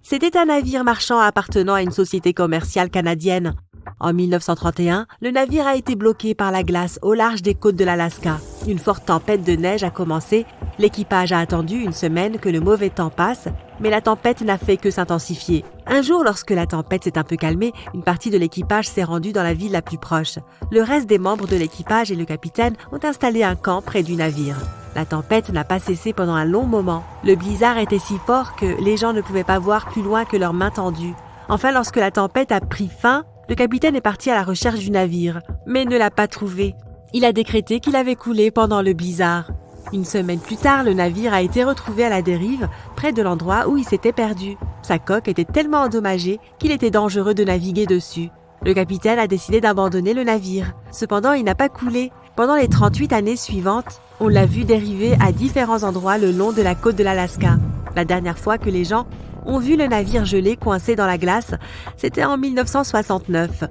C'était un navire marchand appartenant à une société commerciale canadienne. En 1931, le navire a été bloqué par la glace au large des côtes de l'Alaska. Une forte tempête de neige a commencé. L'équipage a attendu une semaine que le mauvais temps passe, mais la tempête n'a fait que s'intensifier. Un jour, lorsque la tempête s'est un peu calmée, une partie de l'équipage s'est rendue dans la ville la plus proche. Le reste des membres de l'équipage et le capitaine ont installé un camp près du navire. La tempête n'a pas cessé pendant un long moment. Le blizzard était si fort que les gens ne pouvaient pas voir plus loin que leurs mains tendues. Enfin, lorsque la tempête a pris fin, le capitaine est parti à la recherche du navire, mais ne l'a pas trouvé. Il a décrété qu'il avait coulé pendant le blizzard. Une semaine plus tard, le navire a été retrouvé à la dérive, près de l'endroit où il s'était perdu. Sa coque était tellement endommagée qu'il était dangereux de naviguer dessus. Le capitaine a décidé d'abandonner le navire. Cependant, il n'a pas coulé. Pendant les 38 années suivantes, on l'a vu dériver à différents endroits le long de la côte de l'Alaska. La dernière fois que les gens ont vu le navire gelé coincé dans la glace, c'était en 1969.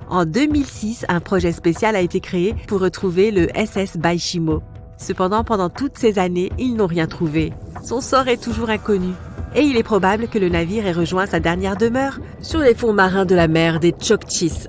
En 2006, un projet spécial a été créé pour retrouver le SS Baishimo. Cependant, pendant toutes ces années, ils n'ont rien trouvé. Son sort est toujours inconnu. Et il est probable que le navire ait rejoint sa dernière demeure sur les fonds marins de la mer des Chukchis.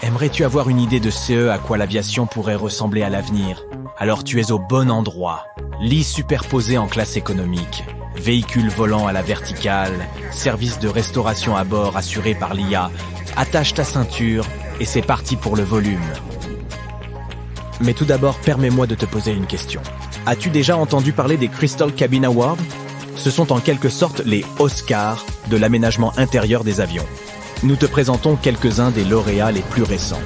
Aimerais-tu avoir une idée de à quoi l'aviation pourrait ressembler à l'avenir? Alors tu es au bon endroit. Lits superposés en classe économique, véhicules volants à la verticale, service de restauration à bord assuré par l'IA. Attache ta ceinture et c'est parti pour le volume. Mais tout d'abord, permets-moi de te poser une question. As-tu déjà entendu parler des Crystal Cabin Awards? Ce sont en quelque sorte les Oscars de l'aménagement intérieur des avions. Nous te présentons quelques-uns des lauréats les plus récents.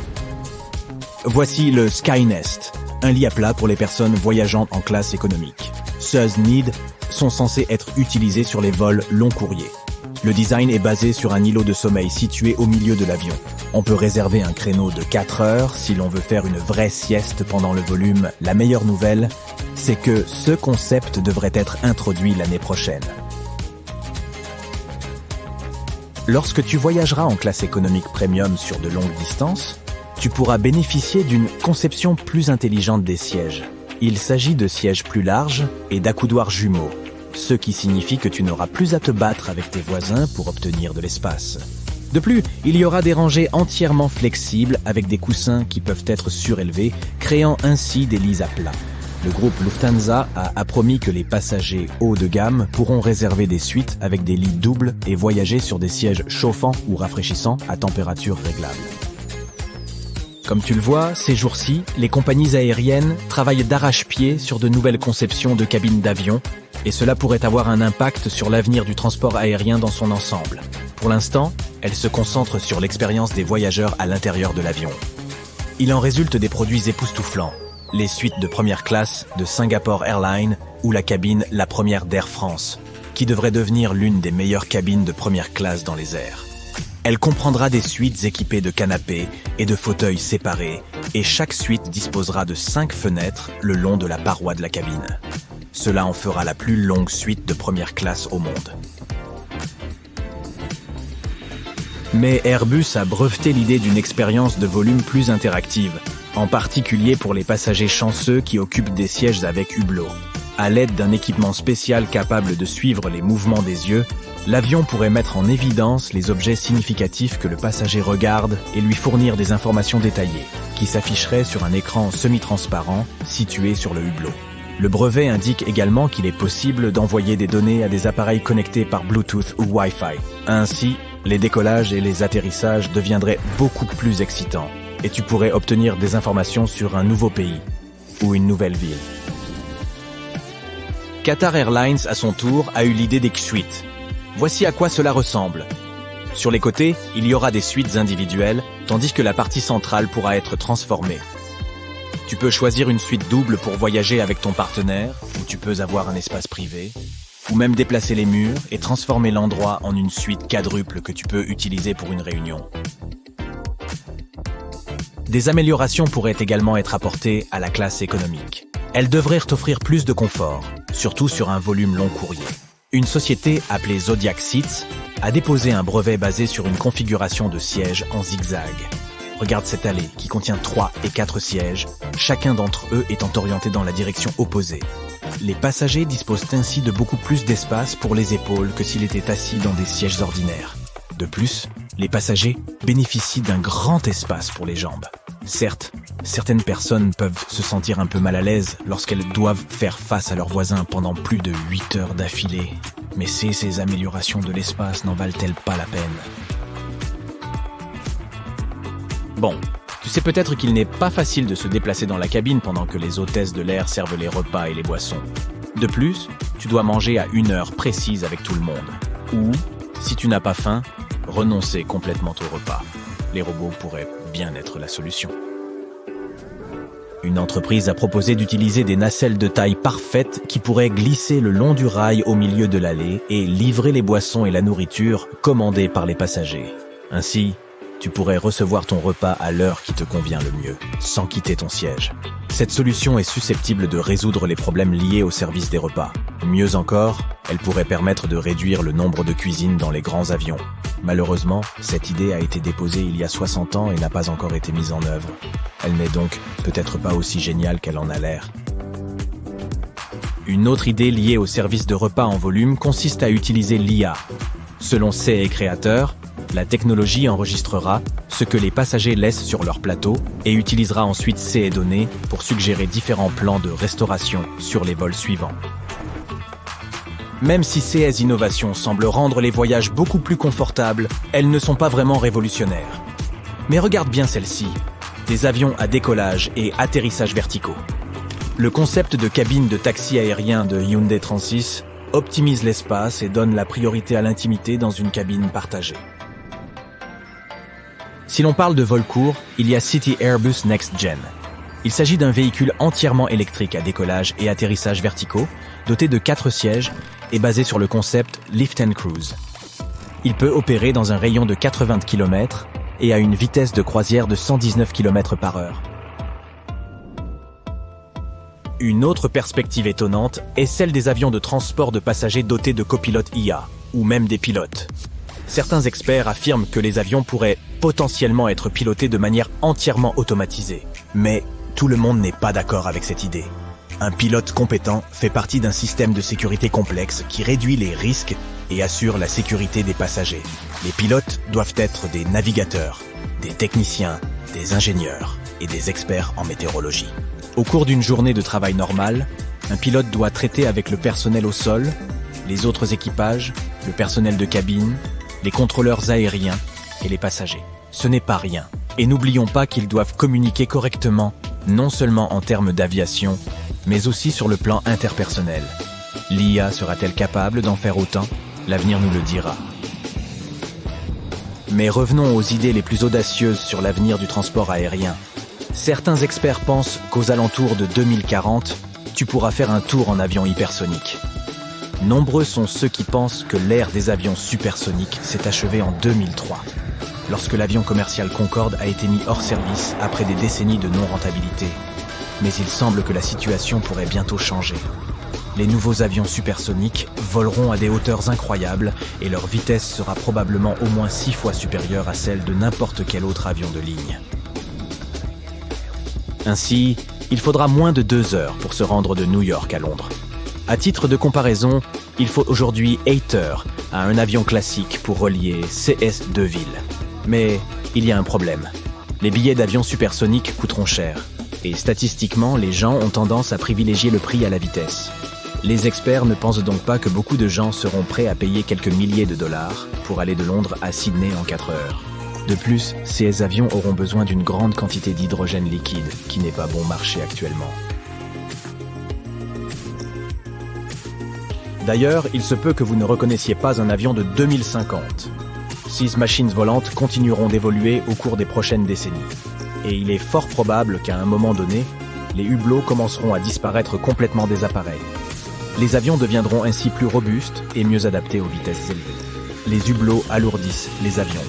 Voici le Skynest, un lit à plat pour les personnes voyageant en classe économique. Ces nids sont censés être utilisés sur les vols long courriers. Le design est basé sur un îlot de sommeil situé au milieu de l'avion. On peut réserver un créneau de 4 heures si l'on veut faire une vraie sieste pendant le volume. La meilleure nouvelle, c'est que ce concept devrait être introduit l'année prochaine. Lorsque tu voyageras en classe économique premium sur de longues distances, tu pourras bénéficier d'une conception plus intelligente des sièges. Il s'agit de sièges plus larges et d'accoudoirs jumeaux, ce qui signifie que tu n'auras plus à te battre avec tes voisins pour obtenir de l'espace. De plus, il y aura des rangées entièrement flexibles avec des coussins qui peuvent être surélevés, créant ainsi des lits à plat. Le groupe Lufthansa a promis que les passagers haut de gamme pourront réserver des suites avec des lits doubles et voyager sur des sièges chauffants ou rafraîchissants à température réglable. Comme tu le vois, ces jours-ci, les compagnies aériennes travaillent d'arrache-pied sur de nouvelles conceptions de cabines d'avion, et cela pourrait avoir un impact sur l'avenir du transport aérien dans son ensemble. Pour l'instant, elles se concentrent sur l'expérience des voyageurs à l'intérieur de l'avion. Il en résulte des produits époustouflants, les suites de première classe de Singapore Airlines ou la cabine La Première d'Air France, qui devrait devenir l'une des meilleures cabines de première classe dans les airs. Elle comprendra des suites équipées de canapés et de fauteuils séparés, et chaque suite disposera de 5 fenêtres le long de la paroi de la cabine. Cela en fera la plus longue suite de première classe au monde. Mais Airbus a breveté l'idée d'une expérience de volume plus interactive, en particulier pour les passagers chanceux qui occupent des sièges avec hublot. À l'aide d'un équipement spécial capable de suivre les mouvements des yeux, l'avion pourrait mettre en évidence les objets significatifs que le passager regarde et lui fournir des informations détaillées, qui s'afficheraient sur un écran semi-transparent situé sur le hublot. Le brevet indique également qu'il est possible d'envoyer des données à des appareils connectés par Bluetooth ou Wi-Fi. Ainsi, les décollages et les atterrissages deviendraient beaucoup plus excitants, et tu pourrais obtenir des informations sur un nouveau pays ou une nouvelle ville. Qatar Airlines, à son tour, a eu l'idée des suites. Voici à quoi cela ressemble. Sur les côtés, il y aura des suites individuelles, tandis que la partie centrale pourra être transformée. Tu peux choisir une suite double pour voyager avec ton partenaire, ou tu peux avoir un espace privé, ou même déplacer les murs et transformer l'endroit en une suite quadruple que tu peux utiliser pour une réunion. Des améliorations pourraient également être apportées à la classe économique. Elles devraient t'offrir plus de confort, surtout sur un volume long courrier. Une société appelée Zodiac Seats a déposé un brevet basé sur une configuration de sièges en zigzag. Regarde cette allée qui contient 3 et 4 sièges, chacun d'entre eux étant orienté dans la direction opposée. Les passagers disposent ainsi de beaucoup plus d'espace pour les épaules que s'ils étaient assis dans des sièges ordinaires. De plus, les passagers bénéficient d'un grand espace pour les jambes. Certes, certaines personnes peuvent se sentir un peu mal à l'aise lorsqu'elles doivent faire face à leurs voisins pendant plus de 8 heures d'affilée. Mais ces améliorations de l'espace n'en valent-elles pas la peine ? Bon, tu sais peut-être qu'il n'est pas facile de se déplacer dans la cabine pendant que les hôtesses de l'air servent les repas et les boissons. De plus, tu dois manger à une heure précise avec tout le monde. Ou, si tu n'as pas faim, renoncer complètement au repas. Les robots pourraient bien être la solution. Une entreprise a proposé d'utiliser des nacelles de taille parfaite qui pourraient glisser le long du rail au milieu de l'allée et livrer les boissons et la nourriture commandées par les passagers. Ainsi, tu pourrais recevoir ton repas à l'heure qui te convient le mieux, sans quitter ton siège. Cette solution est susceptible de résoudre les problèmes liés au service des repas. Mieux encore, elle pourrait permettre de réduire le nombre de cuisines dans les grands avions. Malheureusement, cette idée a été déposée il y a 60 ans et n'a pas encore été mise en œuvre. Elle n'est donc peut-être pas aussi géniale qu'elle en a l'air. Une autre idée liée au service de repas en volume consiste à utiliser l'IA. Selon CE Créateur, la technologie enregistrera ce que les passagers laissent sur leur plateau et utilisera ensuite ces données pour suggérer différents plans de restauration sur les vols suivants. Même si ces innovations semblent rendre les voyages beaucoup plus confortables, elles ne sont pas vraiment révolutionnaires. Mais regarde bien celle-ci, des avions à décollage et atterrissage verticaux. Le concept de cabine de taxi aérien de Hyundai Transys optimise l'espace et donne la priorité à l'intimité dans une cabine partagée. Si l'on parle de vol court, il y a City Airbus Next Gen. Il s'agit d'un véhicule entièrement électrique à décollage et atterrissage verticaux, doté de 4 sièges et basé sur le concept Lift and Cruise. Il peut opérer dans un rayon de 80 km et a une vitesse de croisière de 119 km/h. Une autre perspective étonnante est celle des avions de transport de passagers dotés de copilotes IA, ou même des pilotes. Certains experts affirment que les avions pourraient potentiellement être pilotés de manière entièrement automatisée. Mais tout le monde n'est pas d'accord avec cette idée. Un pilote compétent fait partie d'un système de sécurité complexe qui réduit les risques et assure la sécurité des passagers. Les pilotes doivent être des navigateurs, des techniciens, des ingénieurs et des experts en météorologie. Au cours d'une journée de travail normale, un pilote doit traiter avec le personnel au sol, les autres équipages, le personnel de cabine, les contrôleurs aériens et les passagers. Ce n'est pas rien. Et n'oublions pas qu'ils doivent communiquer correctement, non seulement en termes d'aviation, mais aussi sur le plan interpersonnel. L'IA sera-t-elle capable d'en faire autant? L'avenir nous le dira. Mais revenons aux idées les plus audacieuses sur l'avenir du transport aérien. Certains experts pensent qu'aux alentours de 2040, tu pourras faire un tour en avion hypersonique. Nombreux sont ceux qui pensent que l'ère des avions supersoniques s'est achevée en 2003, lorsque l'avion commercial Concorde a été mis hors service après des décennies de non-rentabilité. Mais il semble que la situation pourrait bientôt changer. Les nouveaux avions supersoniques voleront à des hauteurs incroyables et leur vitesse sera probablement au moins 6 fois supérieure à celle de n'importe quel autre avion de ligne. Ainsi, il faudra moins de 2 heures pour se rendre de New York à Londres. À titre de comparaison, il faut aujourd'hui 8 heures à un avion classique pour relier CS Deville. Mais il y a un problème. Les billets d'avion supersoniques coûteront cher. Et statistiquement, les gens ont tendance à privilégier le prix à la vitesse. Les experts ne pensent donc pas que beaucoup de gens seront prêts à payer quelques milliers de dollars pour aller de Londres à Sydney en 4 heures. De plus, ces avions auront besoin d'une grande quantité d'hydrogène liquide, qui n'est pas bon marché actuellement. D'ailleurs, il se peut que vous ne reconnaissiez pas un avion de 2050. 6 machines volantes continueront d'évoluer au cours des prochaines décennies. Et il est fort probable qu'à un moment donné, les hublots commenceront à disparaître complètement des appareils. Les avions deviendront ainsi plus robustes et mieux adaptés aux vitesses élevées. Les hublots alourdissent les avions,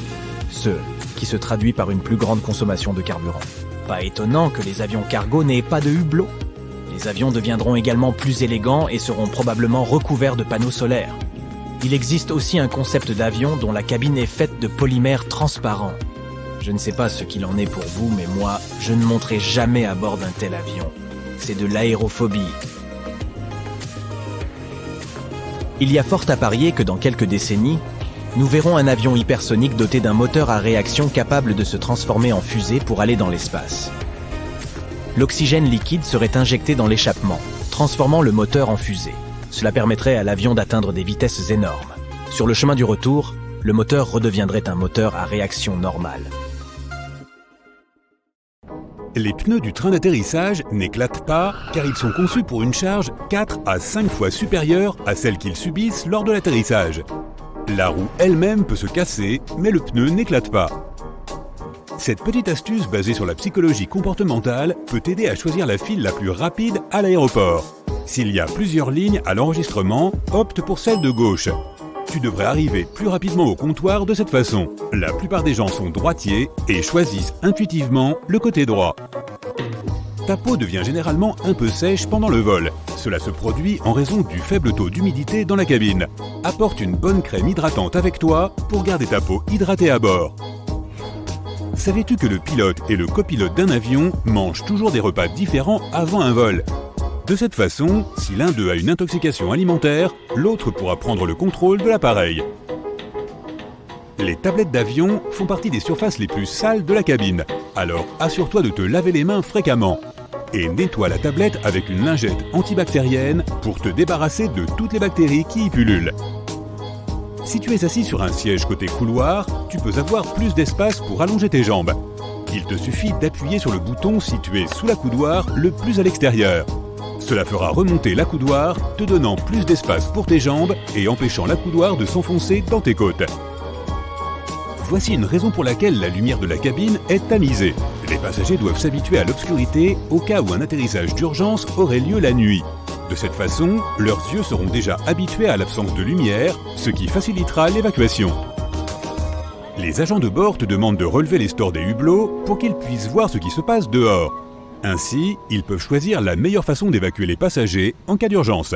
ce qui se traduit par une plus grande consommation de carburant. Pas étonnant que les avions cargo n'aient pas de hublots. Les avions deviendront également plus élégants et seront probablement recouverts de panneaux solaires. Il existe aussi un concept d'avion dont la cabine est faite de polymère transparent. Je ne sais pas ce qu'il en est pour vous, mais moi, je ne monterai jamais à bord d'un tel avion. C'est de l'aérophobie. Il y a fort à parier que dans quelques décennies, nous verrons un avion hypersonique doté d'un moteur à réaction capable de se transformer en fusée pour aller dans l'espace. L'oxygène liquide serait injecté dans l'échappement, transformant le moteur en fusée. Cela permettrait à l'avion d'atteindre des vitesses énormes. Sur le chemin du retour, le moteur redeviendrait un moteur à réaction normale. Les pneus du train d'atterrissage n'éclatent pas car ils sont conçus pour une charge 4 à 5 fois supérieure à celle qu'ils subissent lors de l'atterrissage. La roue elle-même peut se casser, mais le pneu n'éclate pas. Cette petite astuce basée sur la psychologie comportementale peut t'aider à choisir la file la plus rapide à l'aéroport. S'il y a plusieurs lignes à l'enregistrement, opte pour celle de gauche. Tu devrais arriver plus rapidement au comptoir de cette façon. La plupart des gens sont droitiers et choisissent intuitivement le côté droit. Ta peau devient généralement un peu sèche pendant le vol. Cela se produit en raison du faible taux d'humidité dans la cabine. Apporte une bonne crème hydratante avec toi pour garder ta peau hydratée à bord. Savais-tu que le pilote et le copilote d'un avion mangent toujours des repas différents avant un vol ? De cette façon, si l'un d'eux a une intoxication alimentaire, l'autre pourra prendre le contrôle de l'appareil. Les tablettes d'avion font partie des surfaces les plus sales de la cabine, alors assure-toi de te laver les mains fréquemment. Et nettoie la tablette avec une lingette antibactérienne pour te débarrasser de toutes les bactéries qui y pullulent. Si tu es assis sur un siège côté couloir, tu peux avoir plus d'espace pour allonger tes jambes. Il te suffit d'appuyer sur le bouton situé sous l'accoudoir le plus à l'extérieur. Cela fera remonter l'accoudoir, te donnant plus d'espace pour tes jambes et empêchant l'accoudoir de s'enfoncer dans tes côtes. Voici une raison pour laquelle la lumière de la cabine est tamisée. Les passagers doivent s'habituer à l'obscurité au cas où un atterrissage d'urgence aurait lieu la nuit. De cette façon, leurs yeux seront déjà habitués à l'absence de lumière, ce qui facilitera l'évacuation. Les agents de bord te demandent de relever les stores des hublots pour qu'ils puissent voir ce qui se passe dehors. Ainsi, ils peuvent choisir la meilleure façon d'évacuer les passagers en cas d'urgence.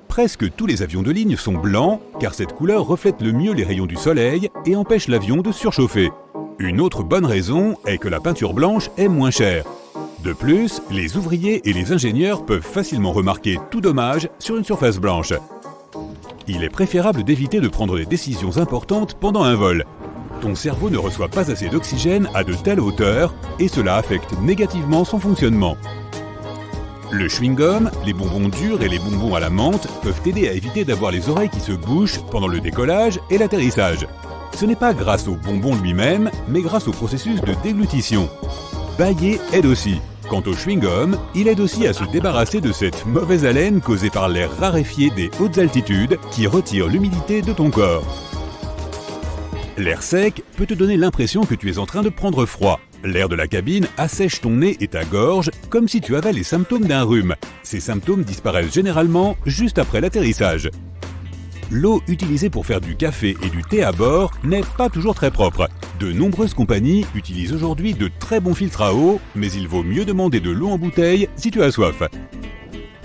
Presque tous les avions de ligne sont blancs, car cette couleur reflète le mieux les rayons du soleil et empêche l'avion de surchauffer. Une autre bonne raison est que la peinture blanche est moins chère. De plus, les ouvriers et les ingénieurs peuvent facilement remarquer tout dommage sur une surface blanche. Il est préférable d'éviter de prendre des décisions importantes pendant un vol. ton cerveau ne reçoit pas assez d'oxygène à de telles hauteurs et cela affecte négativement son fonctionnement. Le chewing-gum, les bonbons durs et les bonbons à la menthe peuvent t'aider à éviter d'avoir les oreilles qui se bouchent pendant le décollage et l'atterrissage. Ce n'est pas grâce au bonbon lui-même, mais grâce au processus de déglutition. Bâiller aide aussi. Quant au chewing-gum, il aide aussi à se débarrasser de cette mauvaise haleine causée par l'air raréfié des hautes altitudes qui retire l'humidité de ton corps. L'air sec peut te donner l'impression que tu es en train de prendre froid. L'air de la cabine assèche ton nez et ta gorge comme si tu avais les symptômes d'un rhume. Ces symptômes disparaissent généralement juste après l'atterrissage. L'eau utilisée pour faire du café et du thé à bord n'est pas toujours très propre. De nombreuses compagnies utilisent aujourd'hui de très bons filtres à eau, mais il vaut mieux demander de l'eau en bouteille si tu as soif.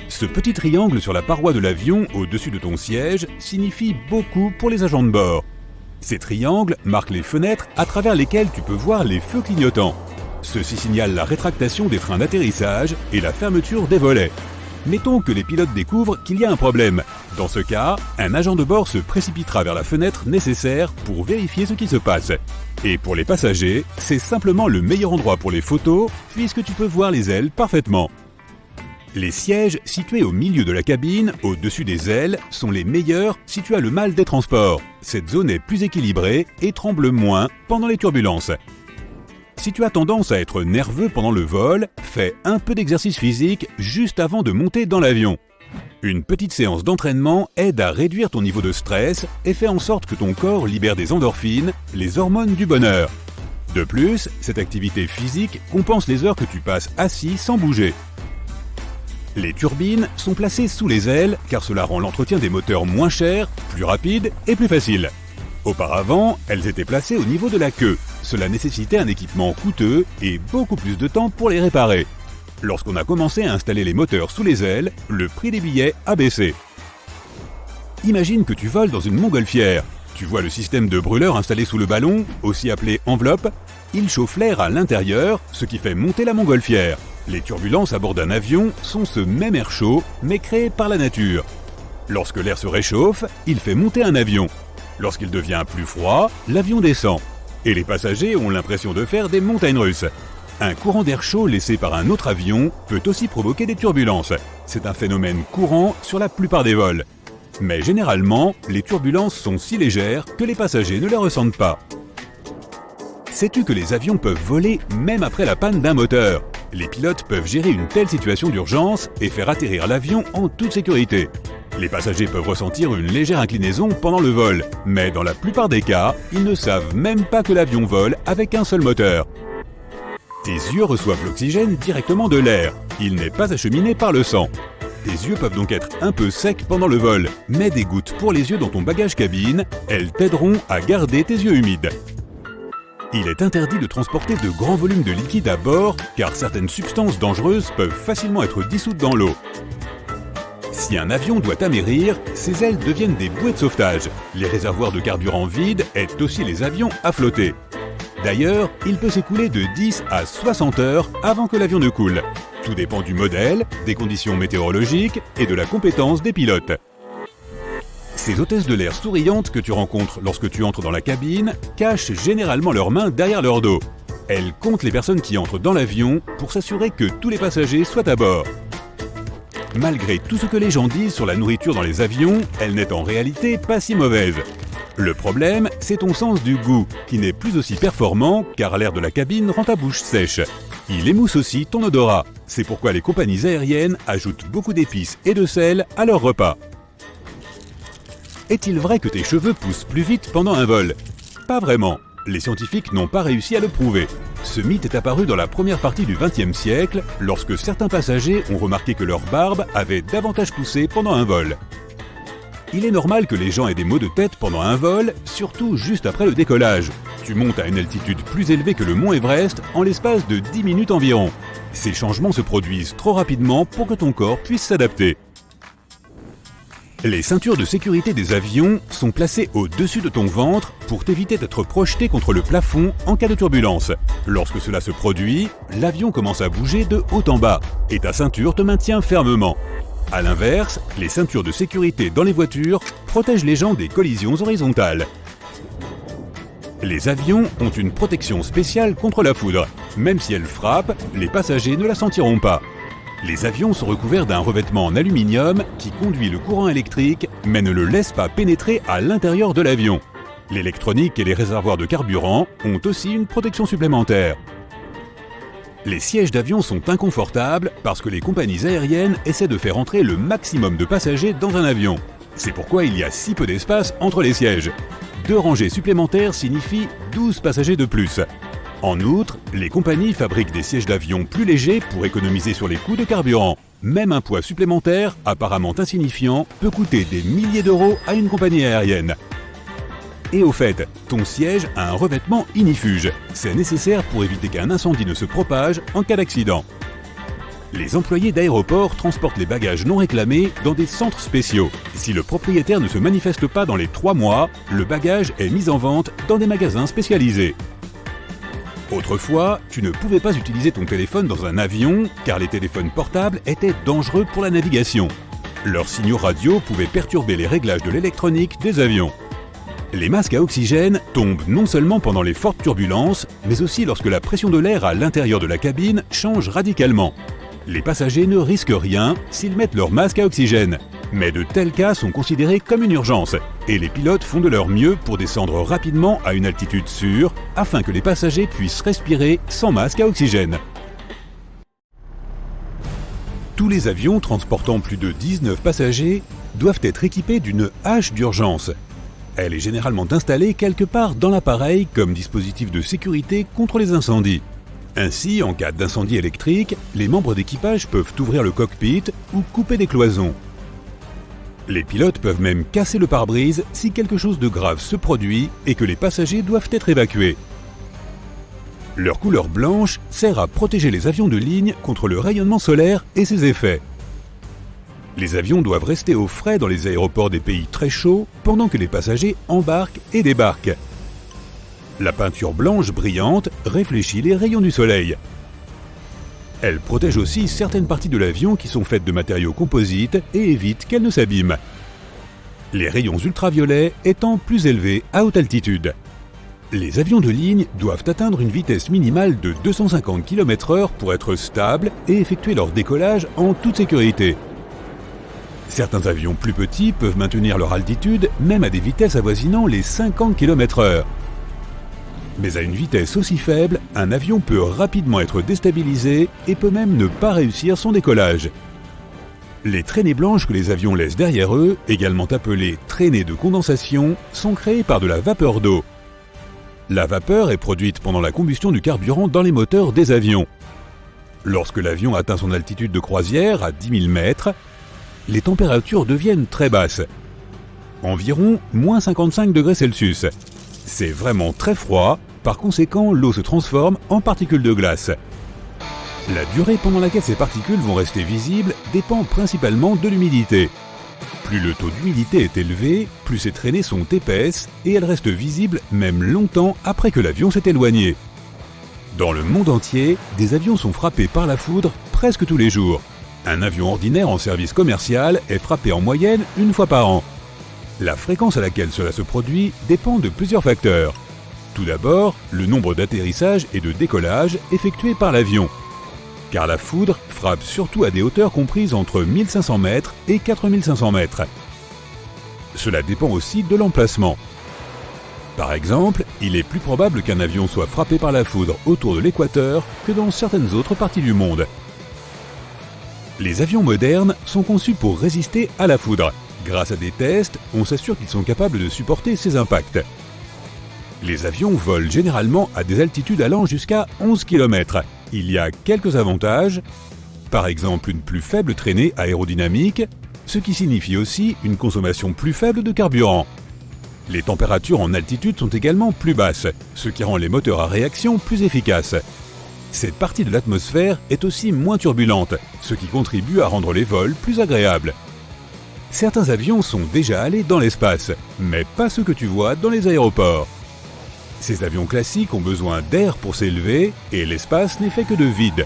Ce petit triangle sur la paroi de l'avion au-dessus de ton siège signifie beaucoup pour les agents de bord. Ces triangles marquent les fenêtres à travers lesquelles tu peux voir les feux clignotants. Ceci signale la rétractation des freins d'atterrissage et la fermeture des volets. Mettons que les pilotes découvrent qu'il y a un problème. Dans ce cas, un agent de bord se précipitera vers la fenêtre nécessaire pour vérifier ce qui se passe. Et pour les passagers, c'est simplement le meilleur endroit pour les photos puisque tu peux voir les ailes parfaitement. Les sièges situés au milieu de la cabine, au-dessus des ailes, sont les meilleurs si tu as le mal des transports. Cette zone est plus équilibrée et tremble moins pendant les turbulences. Si tu as tendance à être nerveux pendant le vol, fais un peu d'exercice physique juste avant de monter dans l'avion. Une petite séance d'entraînement aide à réduire ton niveau de stress et fait en sorte que ton corps libère des endorphines, les hormones du bonheur. De plus, cette activité physique compense les heures que tu passes assis sans bouger. Les turbines sont placées sous les ailes car cela rend l'entretien des moteurs moins cher, plus rapide et plus facile. Auparavant, elles étaient placées au niveau de la queue. Cela nécessitait un équipement coûteux et beaucoup plus de temps pour les réparer. Lorsqu'on a commencé à installer les moteurs sous les ailes, le prix des billets a baissé. Imagine que tu voles dans une montgolfière. Tu vois le système de brûleur installé sous le ballon, aussi appelé enveloppe. Il chauffe l'air à l'intérieur, ce qui fait monter la montgolfière. Les turbulences à bord d'un avion sont ce même air chaud, mais créé par la nature. Lorsque l'air se réchauffe, il fait monter un avion. Lorsqu'il devient plus froid, l'avion descend. Et les passagers ont l'impression de faire des montagnes russes. Un courant d'air chaud laissé par un autre avion peut aussi provoquer des turbulences. C'est un phénomène courant sur la plupart des vols. Mais généralement, les turbulences sont si légères que les passagers ne les ressentent pas. Sais-tu que les avions peuvent voler même après la panne d'un moteur ? Les pilotes peuvent gérer une telle situation d'urgence et faire atterrir l'avion en toute sécurité. Les passagers peuvent ressentir une légère inclinaison pendant le vol, mais dans la plupart des cas, ils ne savent même pas que l'avion vole avec un seul moteur. Tes yeux reçoivent l'oxygène directement de l'air. Il n'est pas acheminé par le sang. Tes yeux peuvent donc être un peu secs pendant le vol, mais des gouttes pour les yeux dans ton bagage cabine, elles t'aideront à garder tes yeux humides. Il est interdit de transporter de grands volumes de liquide à bord car certaines substances dangereuses peuvent facilement être dissoutes dans l'eau. Si un avion doit amérir, ses ailes deviennent des bouées de sauvetage. Les réservoirs de carburant vides aident aussi les avions à flotter. D'ailleurs, il peut s'écouler de 10 à 60 heures avant que l'avion ne coule. Tout dépend du modèle, des conditions météorologiques et de la compétence des pilotes. Ces hôtesses de l'air souriantes que tu rencontres lorsque tu entres dans la cabine cachent généralement leurs mains derrière leur dos. Elles comptent les personnes qui entrent dans l'avion pour s'assurer que tous les passagers soient à bord. Malgré tout ce que les gens disent sur la nourriture dans les avions, elle n'est en réalité pas si mauvaise. Le problème, c'est ton sens du goût, qui n'est plus aussi performant car l'air de la cabine rend ta bouche sèche. Il émousse aussi ton odorat. C'est pourquoi les compagnies aériennes ajoutent beaucoup d'épices et de sel à leurs repas. Est-il vrai que tes cheveux poussent plus vite pendant un vol ? Pas vraiment. Les scientifiques n'ont pas réussi à le prouver. Ce mythe est apparu dans la première partie du XXe siècle, lorsque certains passagers ont remarqué que leur barbe avait davantage poussé pendant un vol. Il est normal que les gens aient des maux de tête pendant un vol, surtout juste après le décollage. Tu montes à une altitude plus élevée que le mont Everest en l'espace de 10 minutes environ. Ces changements se produisent trop rapidement pour que ton corps puisse s'adapter. Les ceintures de sécurité des avions sont placées au-dessus de ton ventre pour t'éviter d'être projeté contre le plafond en cas de turbulence. Lorsque cela se produit, l'avion commence à bouger de haut en bas et ta ceinture te maintient fermement. A l'inverse, les ceintures de sécurité dans les voitures protègent les gens des collisions horizontales. Les avions ont une protection spéciale contre la foudre. Même si elle frappe, les passagers ne la sentiront pas. Les avions sont recouverts d'un revêtement en aluminium qui conduit le courant électrique mais ne le laisse pas pénétrer à l'intérieur de l'avion. L'électronique et les réservoirs de carburant ont aussi une protection supplémentaire. Les sièges d'avion sont inconfortables parce que les compagnies aériennes essaient de faire entrer le maximum de passagers dans un avion. C'est pourquoi il y a si peu d'espace entre les sièges. 2 rangées supplémentaires signifient 12 passagers de plus. En outre, les compagnies fabriquent des sièges d'avion plus légers pour économiser sur les coûts de carburant. Même un poids supplémentaire, apparemment insignifiant, peut coûter des milliers d'euros à une compagnie aérienne. Et au fait, ton siège a un revêtement ignifuge. C'est nécessaire pour éviter qu'un incendie ne se propage en cas d'accident. Les employés d'aéroports transportent les bagages non réclamés dans des centres spéciaux. Si le propriétaire ne se manifeste pas dans les 3 mois, le bagage est mis en vente dans des magasins spécialisés. Autrefois, tu ne pouvais pas utiliser ton téléphone dans un avion car les téléphones portables étaient dangereux pour la navigation. Leurs signaux radio pouvaient perturber les réglages de l'électronique des avions. Les masques à oxygène tombent non seulement pendant les fortes turbulences, mais aussi lorsque la pression de l'air à l'intérieur de la cabine change radicalement. Les passagers ne risquent rien s'ils mettent leur masque à oxygène. Mais de tels cas sont considérés comme une urgence et les pilotes font de leur mieux pour descendre rapidement à une altitude sûre afin que les passagers puissent respirer sans masque à oxygène. Tous les avions transportant plus de 19 passagers doivent être équipés d'une hache d'urgence. Elle est généralement installée quelque part dans l'appareil comme dispositif de sécurité contre les incendies. Ainsi, en cas d'incendie électrique, les membres d'équipage peuvent ouvrir le cockpit ou couper des cloisons. Les pilotes peuvent même casser le pare-brise si quelque chose de grave se produit et que les passagers doivent être évacués. Leur couleur blanche sert à protéger les avions de ligne contre le rayonnement solaire et ses effets. Les avions doivent rester au frais dans les aéroports des pays très chauds pendant que les passagers embarquent et débarquent. La peinture blanche brillante réfléchit les rayons du soleil. Elle protège aussi certaines parties de l'avion qui sont faites de matériaux composites et évite qu'elles ne s'abîment. Les rayons ultraviolets étant plus élevés à haute altitude. Les avions de ligne doivent atteindre une vitesse minimale de 250 km/h pour être stables et effectuer leur décollage en toute sécurité. Certains avions plus petits peuvent maintenir leur altitude même à des vitesses avoisinant les 50 km/h. Mais à une vitesse aussi faible, un avion peut rapidement être déstabilisé et peut même ne pas réussir son décollage. Les traînées blanches que les avions laissent derrière eux, également appelées traînées de condensation, sont créées par de la vapeur d'eau. La vapeur est produite pendant la combustion du carburant dans les moteurs des avions. Lorsque l'avion atteint son altitude de croisière à 10 000 mètres, les températures deviennent très basses, environ moins 55 degrés Celsius. C'est vraiment très froid, par conséquent l'eau se transforme en particules de glace. La durée pendant laquelle ces particules vont rester visibles dépend principalement de l'humidité. Plus le taux d'humidité est élevé, plus ces traînées sont épaisses et elles restent visibles même longtemps après que l'avion s'est éloigné. Dans le monde entier, des avions sont frappés par la foudre presque tous les jours. Un avion ordinaire en service commercial est frappé en moyenne 1 fois par an. La fréquence à laquelle cela se produit dépend de plusieurs facteurs. Tout d'abord, le nombre d'atterrissages et de décollages effectués par l'avion. Car la foudre frappe surtout à des hauteurs comprises entre 1500 mètres et 4500 mètres. Cela dépend aussi de l'emplacement. Par exemple, il est plus probable qu'un avion soit frappé par la foudre autour de l'équateur que dans certaines autres parties du monde. Les avions modernes sont conçus pour résister à la foudre. Grâce à des tests, on s'assure qu'ils sont capables de supporter ces impacts. Les avions volent généralement à des altitudes allant jusqu'à 11 km. Il y a quelques avantages, par exemple une plus faible traînée aérodynamique, ce qui signifie aussi une consommation plus faible de carburant. Les températures en altitude sont également plus basses, ce qui rend les moteurs à réaction plus efficaces. Cette partie de l'atmosphère est aussi moins turbulente, ce qui contribue à rendre les vols plus agréables. Certains avions sont déjà allés dans l'espace, mais pas ceux que tu vois dans les aéroports. Ces avions classiques ont besoin d'air pour s'élever et l'espace n'est fait que de vide.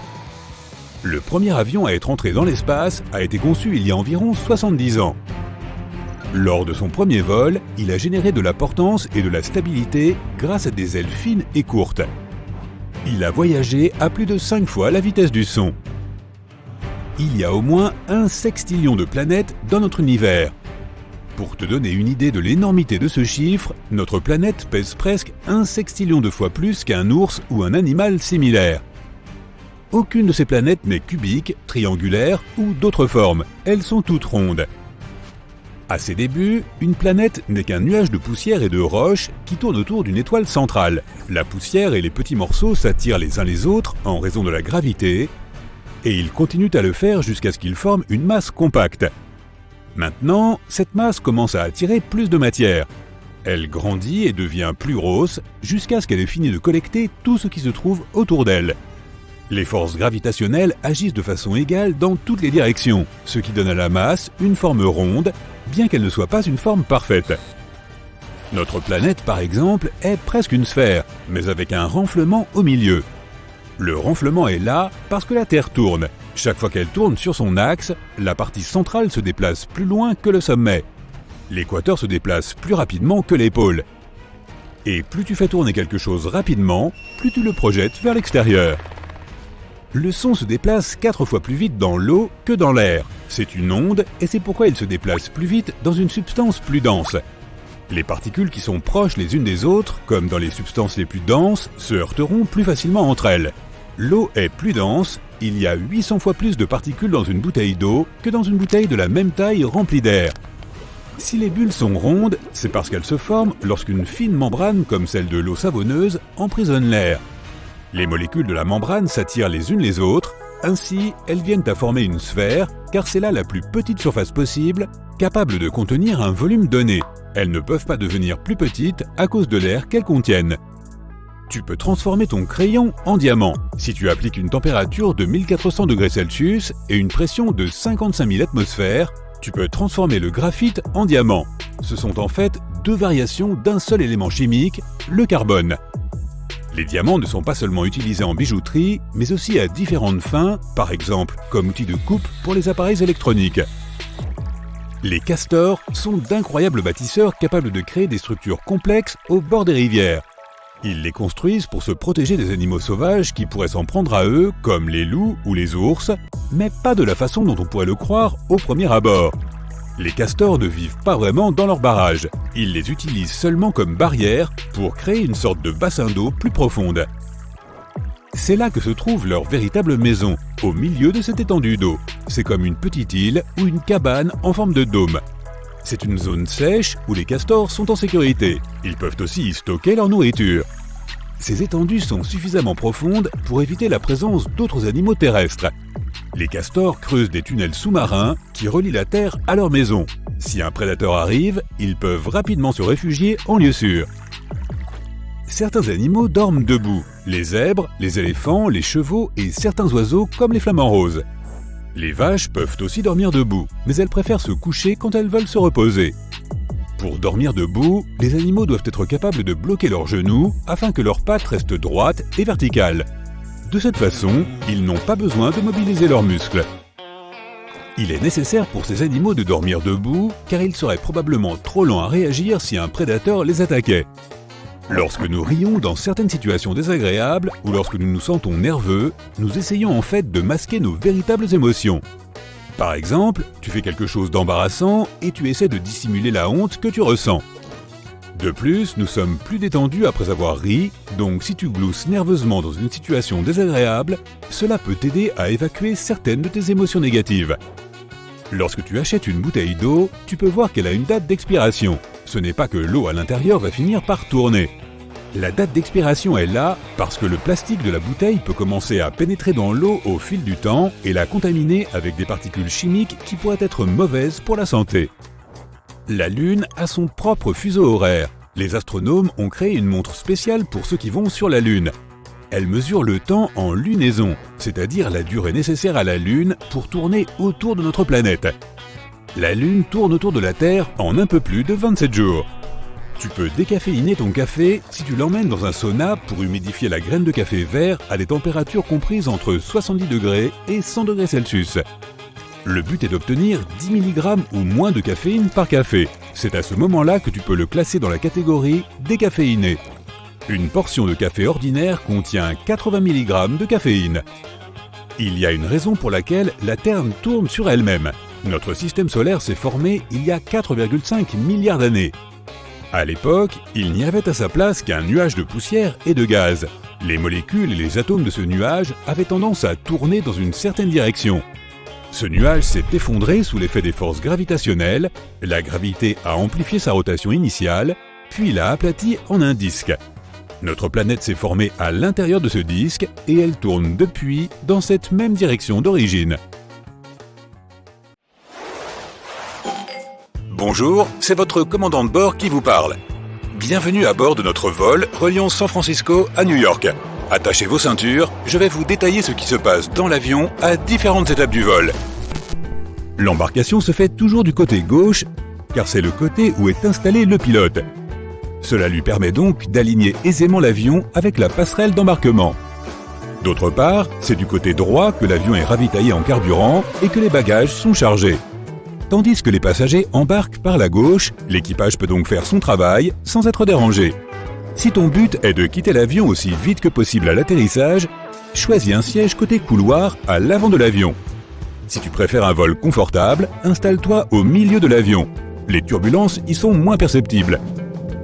Le premier avion à être entré dans l'espace a été conçu il y a environ 70 ans. Lors de son premier vol, il a généré de la portance et de la stabilité grâce à des ailes fines et courtes. Il a voyagé à plus de 5 fois la vitesse du son. Il y a au moins 1 sextillion de planètes dans notre univers. Pour te donner une idée de l'énormité de ce chiffre, notre planète pèse presque 1 sextillion de fois plus qu'un ours ou un animal similaire. Aucune de ces planètes n'est cubique, triangulaire ou d'autres formes, elles sont toutes rondes. À ses débuts, une planète n'est qu'un nuage de poussière et de roches qui tourne autour d'une étoile centrale. La poussière et les petits morceaux s'attirent les uns les autres en raison de la gravité, et ils continuent à le faire jusqu'à ce qu'ils forment une masse compacte. Maintenant, cette masse commence à attirer plus de matière. Elle grandit et devient plus grosse jusqu'à ce qu'elle ait fini de collecter tout ce qui se trouve autour d'elle. Les forces gravitationnelles agissent de façon égale dans toutes les directions, ce qui donne à la masse une forme ronde, bien qu'elle ne soit pas une forme parfaite. Notre planète, par exemple, est presque une sphère, mais avec un renflement au milieu. Le renflement est là parce que la Terre tourne. Chaque fois qu'elle tourne sur son axe, la partie centrale se déplace plus loin que le sommet. L'équateur se déplace plus rapidement que les pôles. Et plus tu fais tourner quelque chose rapidement, plus tu le projettes vers l'extérieur. Le son se déplace 4 fois plus vite dans l'eau que dans l'air. C'est une onde et c'est pourquoi il se déplace plus vite dans une substance plus dense. Les particules qui sont proches les unes des autres, comme dans les substances les plus denses, se heurteront plus facilement entre elles. L'eau est plus dense, il y a 800 fois plus de particules dans une bouteille d'eau que dans une bouteille de la même taille remplie d'air. Si les bulles sont rondes, c'est parce qu'elles se forment lorsqu'une fine membrane comme celle de l'eau savonneuse emprisonne l'air. Les molécules de la membrane s'attirent les unes les autres, ainsi elles viennent à former une sphère, car c'est là la plus petite surface possible, capable de contenir un volume donné. Elles ne peuvent pas devenir plus petites à cause de l'air qu'elles contiennent. Tu peux transformer ton crayon en diamant si tu appliques une température de 1400 degrés Celsius et une pression de 55 000 atmosphères. Tu peux transformer le graphite en diamant. Ce sont en fait 2 variations d'un seul élément chimique, le carbone. Les diamants ne sont pas seulement utilisés en bijouterie, mais aussi à différentes fins, par exemple comme outil de coupe pour les appareils électroniques. Les castors sont d'incroyables bâtisseurs capables de créer des structures complexes au bord des rivières. Ils les construisent pour se protéger des animaux sauvages qui pourraient s'en prendre à eux, comme les loups ou les ours, mais pas de la façon dont on pourrait le croire au premier abord. Les castors ne vivent pas vraiment dans leurs barrages. Ils les utilisent seulement comme barrière pour créer une sorte de bassin d'eau plus profonde. C'est là que se trouve leur véritable maison, au milieu de cette étendue d'eau. C'est comme une petite île ou une cabane en forme de dôme. C'est une zone sèche où les castors sont en sécurité. Ils peuvent aussi y stocker leur nourriture. Ces étendues sont suffisamment profondes pour éviter la présence d'autres animaux terrestres. Les castors creusent des tunnels sous-marins qui relient la terre à leur maison. Si un prédateur arrive, ils peuvent rapidement se réfugier en lieu sûr. Certains animaux dorment debout, les zèbres, les éléphants, les chevaux et certains oiseaux comme les flamants roses. Les vaches peuvent aussi dormir debout, mais elles préfèrent se coucher quand elles veulent se reposer. Pour dormir debout, les animaux doivent être capables de bloquer leurs genoux afin que leurs pattes restent droites et verticales. De cette façon, ils n'ont pas besoin de mobiliser leurs muscles. Il est nécessaire pour ces animaux de dormir debout car ils seraient probablement trop lents à réagir si un prédateur les attaquait. Lorsque nous rions dans certaines situations désagréables ou lorsque nous nous sentons nerveux, nous essayons en fait de masquer nos véritables émotions. Par exemple, tu fais quelque chose d'embarrassant et tu essaies de dissimuler la honte que tu ressens. De plus, nous sommes plus détendus après avoir ri, donc si tu glousses nerveusement dans une situation désagréable, cela peut t'aider à évacuer certaines de tes émotions négatives. Lorsque tu achètes une bouteille d'eau, tu peux voir qu'elle a une date d'expiration. Ce n'est pas que l'eau à l'intérieur va finir par tourner. La date d'expiration est là parce que le plastique de la bouteille peut commencer à pénétrer dans l'eau au fil du temps et la contaminer avec des particules chimiques qui pourraient être mauvaises pour la santé. La Lune a son propre fuseau horaire. Les astronomes ont créé une montre spéciale pour ceux qui vont sur la Lune. Elle mesure le temps en lunaison, c'est-à-dire la durée nécessaire à la Lune pour tourner autour de notre planète. La Lune tourne autour de la Terre en un peu plus de 27 jours. Tu peux décaféiner ton café si tu l'emmènes dans un sauna pour humidifier la graine de café vert à des températures comprises entre 70 degrés et 100 degrés Celsius. Le but est d'obtenir 10 mg ou moins de caféine par café. C'est à ce moment-là que tu peux le classer dans la catégorie décaféiné. Une portion de café ordinaire contient 80 mg de caféine. Il y a une raison pour laquelle la Terre tourne sur elle-même. Notre système solaire s'est formé il y a 4,5 milliards d'années. À l'époque, il n'y avait à sa place qu'un nuage de poussière et de gaz. Les molécules et les atomes de ce nuage avaient tendance à tourner dans une certaine direction. Ce nuage s'est effondré sous l'effet des forces gravitationnelles, la gravité a amplifié sa rotation initiale, puis l'a aplati en un disque. Notre planète s'est formée à l'intérieur de ce disque et elle tourne depuis dans cette même direction d'origine. Bonjour, c'est votre commandant de bord qui vous parle. Bienvenue à bord de notre vol reliant San Francisco à New York. Attachez vos ceintures, je vais vous détailler ce qui se passe dans l'avion à différentes étapes du vol. L'embarcation se fait toujours du côté gauche, car c'est le côté où est installé le pilote. Cela lui permet donc d'aligner aisément l'avion avec la passerelle d'embarquement. D'autre part, c'est du côté droit que l'avion est ravitaillé en carburant et que les bagages sont chargés. Tandis que les passagers embarquent par la gauche, l'équipage peut donc faire son travail sans être dérangé. Si ton but est de quitter l'avion aussi vite que possible à l'atterrissage, choisis un siège côté couloir à l'avant de l'avion. Si tu préfères un vol confortable, installe-toi au milieu de l'avion. Les turbulences y sont moins perceptibles.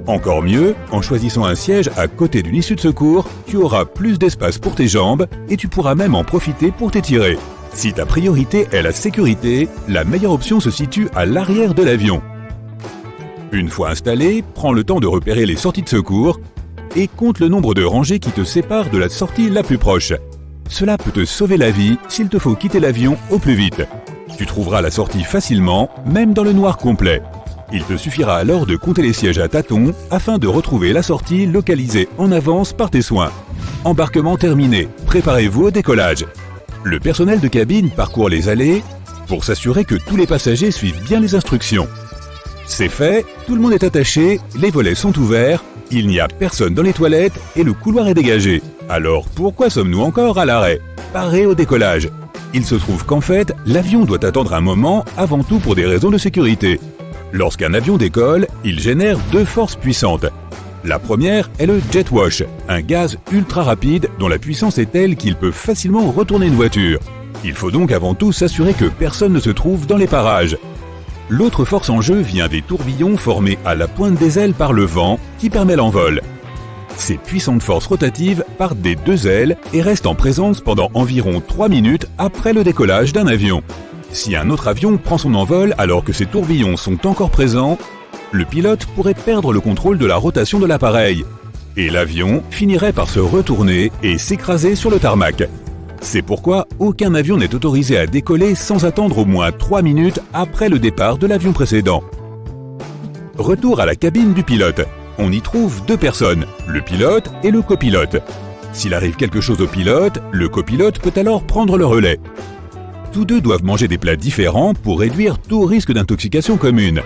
Encore mieux, en choisissant un siège à côté d'une issue de secours, tu auras plus d'espace pour tes jambes et tu pourras même en profiter pour t'étirer. Si ta priorité est la sécurité, la meilleure option se situe à l'arrière de l'avion. Une fois installé, prends le temps de repérer les sorties de secours et compte le nombre de rangées qui te séparent de la sortie la plus proche. Cela peut te sauver la vie s'il te faut quitter l'avion au plus vite. Tu trouveras la sortie facilement, même dans le noir complet. Il te suffira alors de compter les sièges à tâtons afin de retrouver la sortie localisée en avance par tes soins. Embarquement terminé, préparez-vous au décollage. Le personnel de cabine parcourt les allées pour s'assurer que tous les passagers suivent bien les instructions. C'est fait, tout le monde est attaché, les volets sont ouverts, il n'y a personne dans les toilettes et le couloir est dégagé. Alors pourquoi sommes-nous encore à l'arrêt? Paré au décollage. Il se trouve qu'en fait, l'avion doit attendre un moment avant tout pour des raisons de sécurité. Lorsqu'un avion décolle, il génère deux forces puissantes. La première est le jet wash, un gaz ultra rapide dont la puissance est telle qu'il peut facilement retourner une voiture. Il faut donc avant tout s'assurer que personne ne se trouve dans les parages. L'autre force en jeu vient des tourbillons formés à la pointe des ailes par le vent qui permet l'envol. Ces puissantes forces rotatives partent des deux ailes et restent en présence pendant environ 3 minutes après le décollage d'un avion. Si un autre avion prend son envol alors que ces tourbillons sont encore présents, le pilote pourrait perdre le contrôle de la rotation de l'appareil et l'avion finirait par se retourner et s'écraser sur le tarmac. C'est pourquoi aucun avion n'est autorisé à décoller sans attendre au moins 3 minutes après le départ de l'avion précédent. Retour à la cabine du pilote. On y trouve deux personnes, le pilote et le copilote. S'il arrive quelque chose au pilote, le copilote peut alors prendre le relais. Tous deux doivent manger des plats différents pour réduire tout risque d'intoxication commune.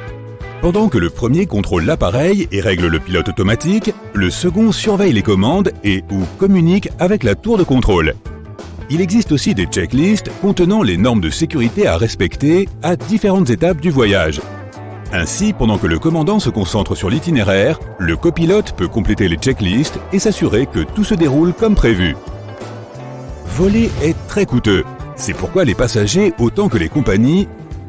Pendant que le premier contrôle l'appareil et règle le pilote automatique, le second surveille les commandes et ou communique avec la tour de contrôle. Il existe aussi des checklists contenant les normes de sécurité à respecter à différentes étapes du voyage. Ainsi, pendant que le commandant se concentre sur l'itinéraire, le copilote peut compléter les checklists et s'assurer que tout se déroule comme prévu. Voler est très coûteux. C'est pourquoi les passagers, autant que les compagnies,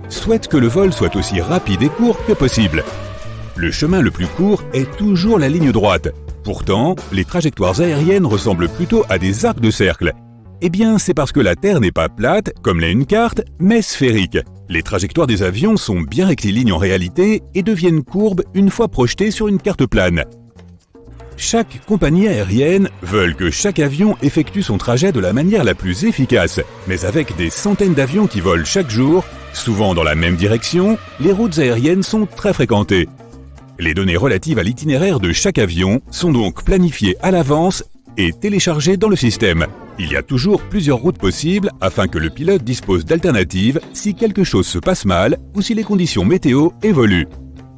souhaitent que le vol soit aussi rapide et court que possible. Le chemin le plus court est toujours la ligne droite. Pourtant, les trajectoires aériennes ressemblent plutôt à des arcs de cercle. Eh bien, c'est parce que la Terre n'est pas plate, comme l'est une carte, mais sphérique. Les trajectoires des avions sont bien rectilignes en réalité et deviennent courbes une fois projetées sur une carte plane. Chaque compagnie aérienne veut que chaque avion effectue son trajet de la manière la plus efficace, mais avec des centaines d'avions qui volent chaque jour, souvent dans la même direction, les routes aériennes sont très fréquentées. Les données relatives à l'itinéraire de chaque avion sont donc planifiées à l'avance et téléchargées dans le système. Il y a toujours plusieurs routes possibles afin que le pilote dispose d'alternatives si quelque chose se passe mal ou si les conditions météo évoluent.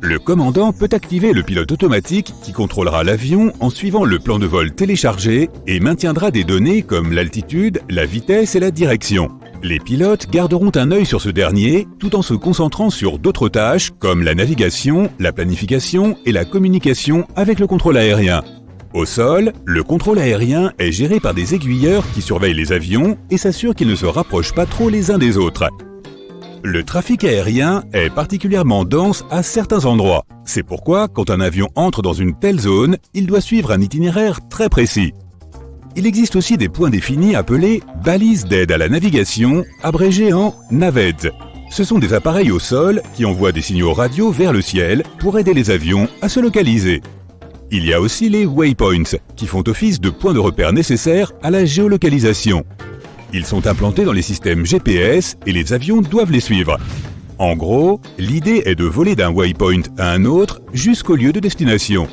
Le commandant peut activer le pilote automatique qui contrôlera l'avion en suivant le plan de vol téléchargé et maintiendra des données comme l'altitude, la vitesse et la direction. Les pilotes garderont un œil sur ce dernier tout en se concentrant sur d'autres tâches comme la navigation, la planification et la communication avec le contrôle aérien. Au sol, le contrôle aérien est géré par des aiguilleurs qui surveillent les avions et s'assurent qu'ils ne se rapprochent pas trop les uns des autres. Le trafic aérien est particulièrement dense à certains endroits. C'est pourquoi, quand un avion entre dans une telle zone, il doit suivre un itinéraire très précis. Il existe aussi des points définis appelés balises d'aide à la navigation, abrégés en NAVEDS. Ce sont des appareils au sol qui envoient des signaux radio vers le ciel pour aider les avions à se localiser. Il y a aussi les waypoints, qui font office de points de repère nécessaires à la géolocalisation. Ils sont implantés dans les systèmes GPS et les avions doivent les suivre. En gros, l'idée est de voler d'un waypoint à un autre jusqu'au lieu de destination.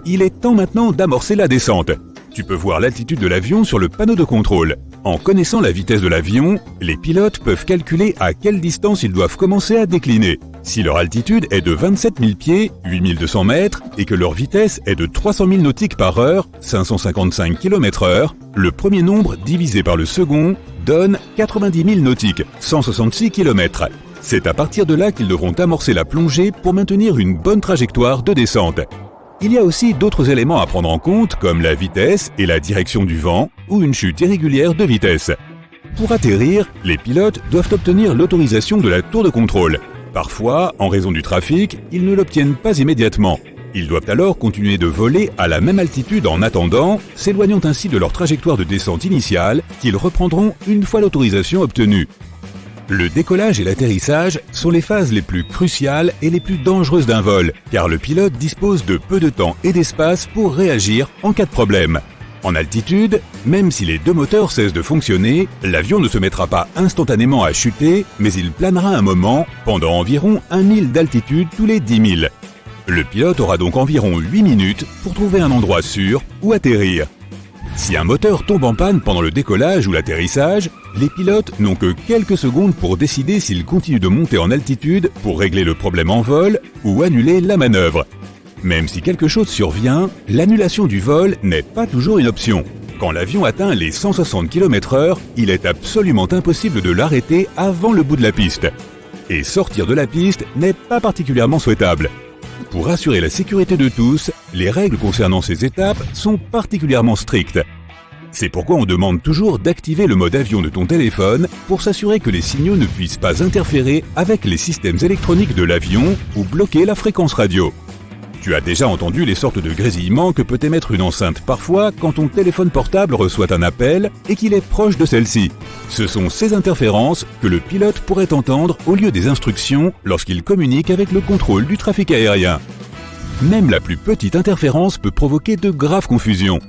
Il est temps maintenant d'amorcer la descente. Tu peux voir l'altitude de l'avion sur le panneau de contrôle. En connaissant la vitesse de l'avion, les pilotes peuvent calculer à quelle distance ils doivent commencer à décliner. Si leur altitude est de 27 000 pieds, 8 200 mètres, et que leur vitesse est de 300 000 nautiques par heure, 555 km/h, le premier nombre divisé par le second donne 90 000 nautiques, 166 km. C'est à partir de là qu'ils devront amorcer la plongée pour maintenir une bonne trajectoire de descente. Il y a aussi d'autres éléments à prendre en compte comme la vitesse et la direction du vent ou une chute irrégulière de vitesse. Pour atterrir, les pilotes doivent obtenir l'autorisation de la tour de contrôle. Parfois, en raison du trafic, ils ne l'obtiennent pas immédiatement. Ils doivent alors continuer de voler à la même altitude en attendant, s'éloignant ainsi de leur trajectoire de descente initiale qu'ils reprendront une fois l'autorisation obtenue. Le décollage et l'atterrissage sont les phases les plus cruciales et les plus dangereuses d'un vol, car le pilote dispose de peu de temps et d'espace pour réagir en cas de problème. En altitude, même si les deux moteurs cessent de fonctionner, l'avion ne se mettra pas instantanément à chuter, mais il planera un moment pendant environ 1 000 d'altitude tous les 10 000. Le pilote aura donc environ 8 minutes pour trouver un endroit sûr où atterrir. Si un moteur tombe en panne pendant le décollage ou l'atterrissage, les pilotes n'ont que quelques secondes pour décider s'ils continuent de monter en altitude pour régler le problème en vol ou annuler la manœuvre. Même si quelque chose survient, l'annulation du vol n'est pas toujours une option. Quand l'avion atteint les 160 km/h, il est absolument impossible de l'arrêter avant le bout de la piste. Et sortir de la piste n'est pas particulièrement souhaitable. Pour assurer la sécurité de tous, les règles concernant ces étapes sont particulièrement strictes. C'est pourquoi on demande toujours d'activer le mode avion de ton téléphone pour s'assurer que les signaux ne puissent pas interférer avec les systèmes électroniques de l'avion ou bloquer la fréquence radio. Tu as déjà entendu les sortes de grésillements que peut émettre une enceinte parfois quand ton téléphone portable reçoit un appel et qu'il est proche de celle-ci. Ce sont ces interférences que le pilote pourrait entendre au lieu des instructions lorsqu'il communique avec le contrôle du trafic aérien. Même la plus petite interférence peut provoquer de graves confusions.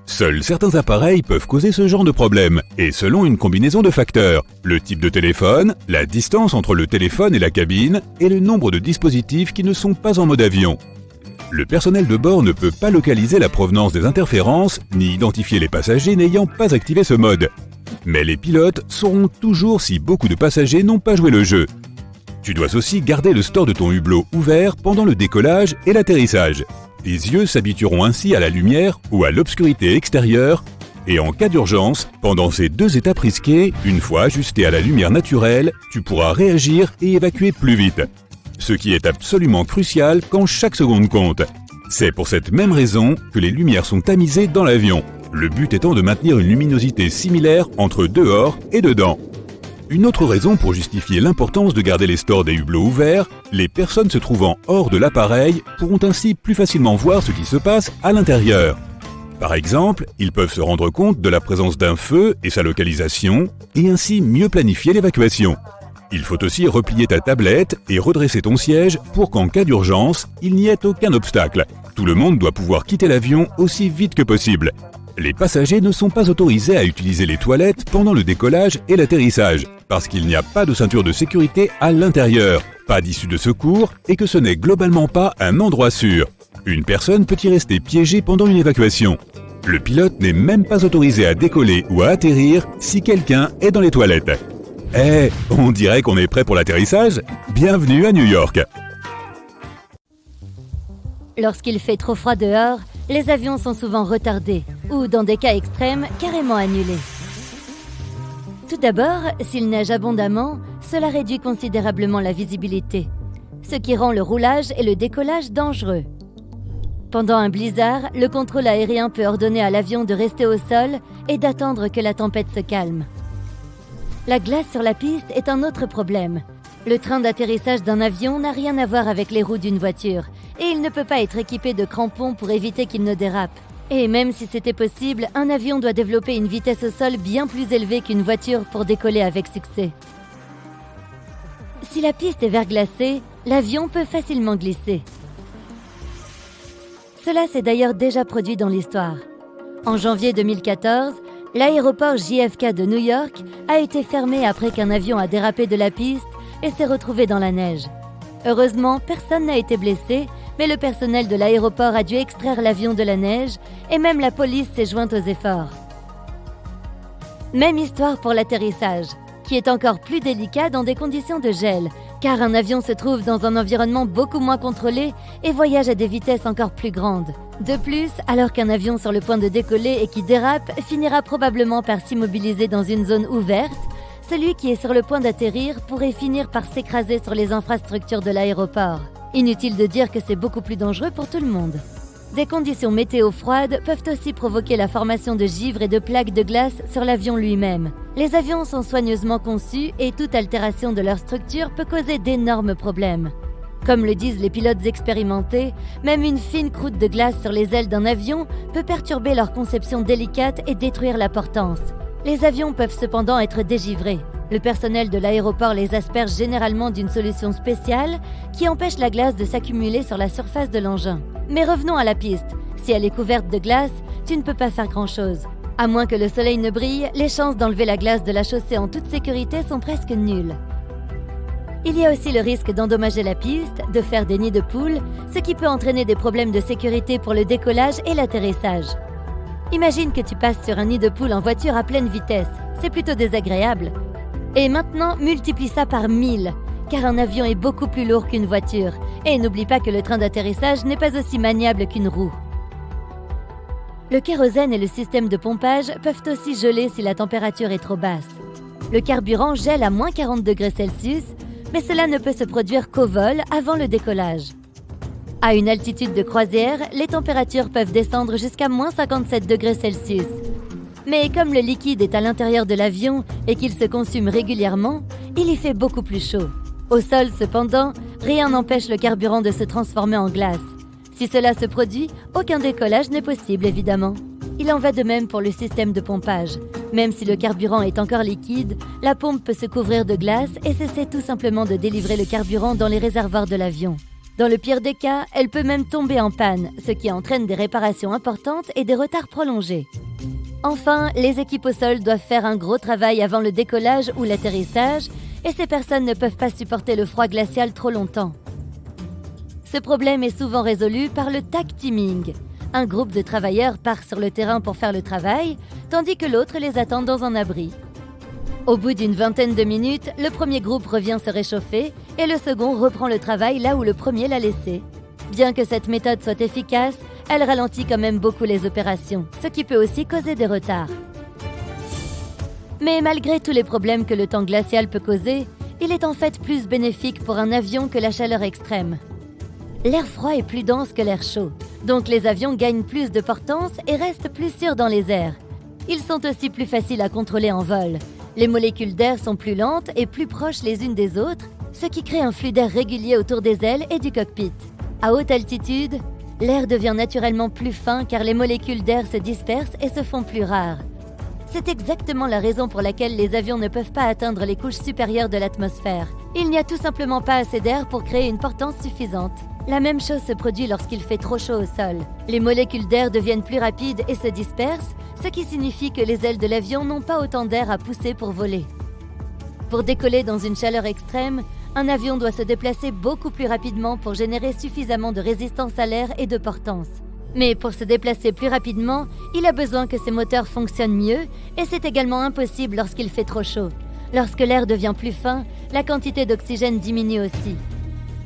Seuls certains appareils peuvent causer ce genre de problème, et selon une combinaison de facteurs, le type de téléphone, la distance entre le téléphone et la cabine, et le nombre de dispositifs qui ne sont pas en mode avion. Le personnel de bord ne peut pas localiser la provenance des interférences, ni identifier les passagers n'ayant pas activé ce mode. Mais les pilotes sauront toujours si beaucoup de passagers n'ont pas joué le jeu. Tu dois aussi garder le store de ton hublot ouvert pendant le décollage et l'atterrissage. Tes yeux s'habitueront ainsi à la lumière ou à l'obscurité extérieure, et en cas d'urgence, pendant ces deux étapes risquées, une fois ajusté à la lumière naturelle, tu pourras réagir et évacuer plus vite. Ce qui est absolument crucial quand chaque seconde compte. C'est pour cette même raison que les lumières sont tamisées dans l'avion, le but étant de maintenir une luminosité similaire entre dehors et dedans. Une autre raison pour justifier l'importance de garder les stores des hublots ouverts, les personnes se trouvant hors de l'appareil pourront ainsi plus facilement voir ce qui se passe à l'intérieur. Par exemple, ils peuvent se rendre compte de la présence d'un feu et sa localisation, et ainsi mieux planifier l'évacuation. Il faut aussi replier ta tablette et redresser ton siège pour qu'en cas d'urgence, il n'y ait aucun obstacle. Tout le monde doit pouvoir quitter l'avion aussi vite que possible. Les passagers ne sont pas autorisés à utiliser les toilettes pendant le décollage et l'atterrissage, parce qu'il n'y a pas de ceinture de sécurité à l'intérieur, pas d'issue de secours et que ce n'est globalement pas un endroit sûr. Une personne peut y rester piégée pendant une évacuation. Le pilote n'est même pas autorisé à décoller ou à atterrir si quelqu'un est dans les toilettes. On dirait qu'on est prêt pour l'atterrissage. Bienvenue à New York. Lorsqu'il fait trop froid dehors, les avions sont souvent retardés ou, dans des cas extrêmes, carrément annulés. Tout d'abord, s'il neige abondamment, cela réduit considérablement la visibilité, ce qui rend le roulage et le décollage dangereux. Pendant un blizzard, le contrôle aérien peut ordonner à l'avion de rester au sol et d'attendre que la tempête se calme. La glace sur la piste est un autre problème. Le train d'atterrissage d'un avion n'a rien à voir avec les roues d'une voiture et il ne peut pas être équipé de crampons pour éviter qu'il ne dérape. Et même si c'était possible, un avion doit développer une vitesse au sol bien plus élevée qu'une voiture pour décoller avec succès. Si la piste est verglacée, l'avion peut facilement glisser. Cela s'est d'ailleurs déjà produit dans l'histoire. En janvier 2014, l'aéroport JFK de New York a été fermé après qu'un avion a dérapé de la piste et s'est retrouvé dans la neige. Heureusement, personne n'a été blessé, mais le personnel de l'aéroport a dû extraire l'avion de la neige et même la police s'est jointe aux efforts. Même histoire pour l'atterrissage, qui est encore plus délicat dans des conditions de gel, car un avion se trouve dans un environnement beaucoup moins contrôlé et voyage à des vitesses encore plus grandes. De plus, alors qu'un avion sur le point de décoller et qui dérape finira probablement par s'immobiliser dans une zone ouverte, celui qui est sur le point d'atterrir pourrait finir par s'écraser sur les infrastructures de l'aéroport. Inutile de dire que c'est beaucoup plus dangereux pour tout le monde. Des conditions météo froides peuvent aussi provoquer la formation de givre et de plaques de glace sur l'avion lui-même. Les avions sont soigneusement conçus et toute altération de leur structure peut causer d'énormes problèmes. Comme le disent les pilotes expérimentés, même une fine croûte de glace sur les ailes d'un avion peut perturber leur conception délicate et détruire la portance. Les avions peuvent cependant être dégivrés. Le personnel de l'aéroport les asperge généralement d'une solution spéciale qui empêche la glace de s'accumuler sur la surface de l'engin. Mais revenons à la piste. Si elle est couverte de glace, tu ne peux pas faire grand-chose. À moins que le soleil ne brille, les chances d'enlever la glace de la chaussée en toute sécurité sont presque nulles. Il y a aussi le risque d'endommager la piste, de faire des nids de poules, ce qui peut entraîner des problèmes de sécurité pour le décollage et l'atterrissage. Imagine que tu passes sur un nid de poule en voiture à pleine vitesse. C'est plutôt désagréable. Et maintenant, multiplie ça par 1000, car un avion est beaucoup plus lourd qu'une voiture. Et n'oublie pas que le train d'atterrissage n'est pas aussi maniable qu'une roue. Le kérosène et le système de pompage peuvent aussi geler si la température est trop basse. Le carburant gèle à moins 40 degrés Celsius, mais cela ne peut se produire qu'au vol avant le décollage. À une altitude de croisière, les températures peuvent descendre jusqu'à moins 57 degrés Celsius. Mais comme le liquide est à l'intérieur de l'avion et qu'il se consume régulièrement, il y fait beaucoup plus chaud. Au sol, cependant, rien n'empêche le carburant de se transformer en glace. Si cela se produit, aucun décollage n'est possible, évidemment. Il en va de même pour le système de pompage. Même si le carburant est encore liquide, la pompe peut se couvrir de glace et cesser tout simplement de délivrer le carburant dans les réservoirs de l'avion. Dans le pire des cas, elle peut même tomber en panne, ce qui entraîne des réparations importantes et des retards prolongés. Enfin, les équipes au sol doivent faire un gros travail avant le décollage ou l'atterrissage, et ces personnes ne peuvent pas supporter le froid glacial trop longtemps. Ce problème est souvent résolu par le tag teaming. Un groupe de travailleurs part sur le terrain pour faire le travail, tandis que l'autre les attend dans un abri. Au bout d'une vingtaine de minutes, le premier groupe revient se réchauffer et le second reprend le travail là où le premier l'a laissé. Bien que cette méthode soit efficace, elle ralentit quand même beaucoup les opérations, ce qui peut aussi causer des retards. Mais malgré tous les problèmes que le temps glacial peut causer, il est en fait plus bénéfique pour un avion que la chaleur extrême. L'air froid est plus dense que l'air chaud, donc les avions gagnent plus de portance et restent plus sûrs dans les airs. Ils sont aussi plus faciles à contrôler en vol. Les molécules d'air sont plus lentes et plus proches les unes des autres, ce qui crée un flux d'air régulier autour des ailes et du cockpit. À haute altitude, l'air devient naturellement plus fin car les molécules d'air se dispersent et se font plus rares. C'est exactement la raison pour laquelle les avions ne peuvent pas atteindre les couches supérieures de l'atmosphère. Il n'y a tout simplement pas assez d'air pour créer une portance suffisante. La même chose se produit lorsqu'il fait trop chaud au sol. Les molécules d'air deviennent plus rapides et se dispersent, ce qui signifie que les ailes de l'avion n'ont pas autant d'air à pousser pour voler. Pour décoller dans une chaleur extrême, un avion doit se déplacer beaucoup plus rapidement pour générer suffisamment de résistance à l'air et de portance. Mais pour se déplacer plus rapidement, il a besoin que ses moteurs fonctionnent mieux et c'est également impossible lorsqu'il fait trop chaud. Lorsque l'air devient plus fin, la quantité d'oxygène diminue aussi.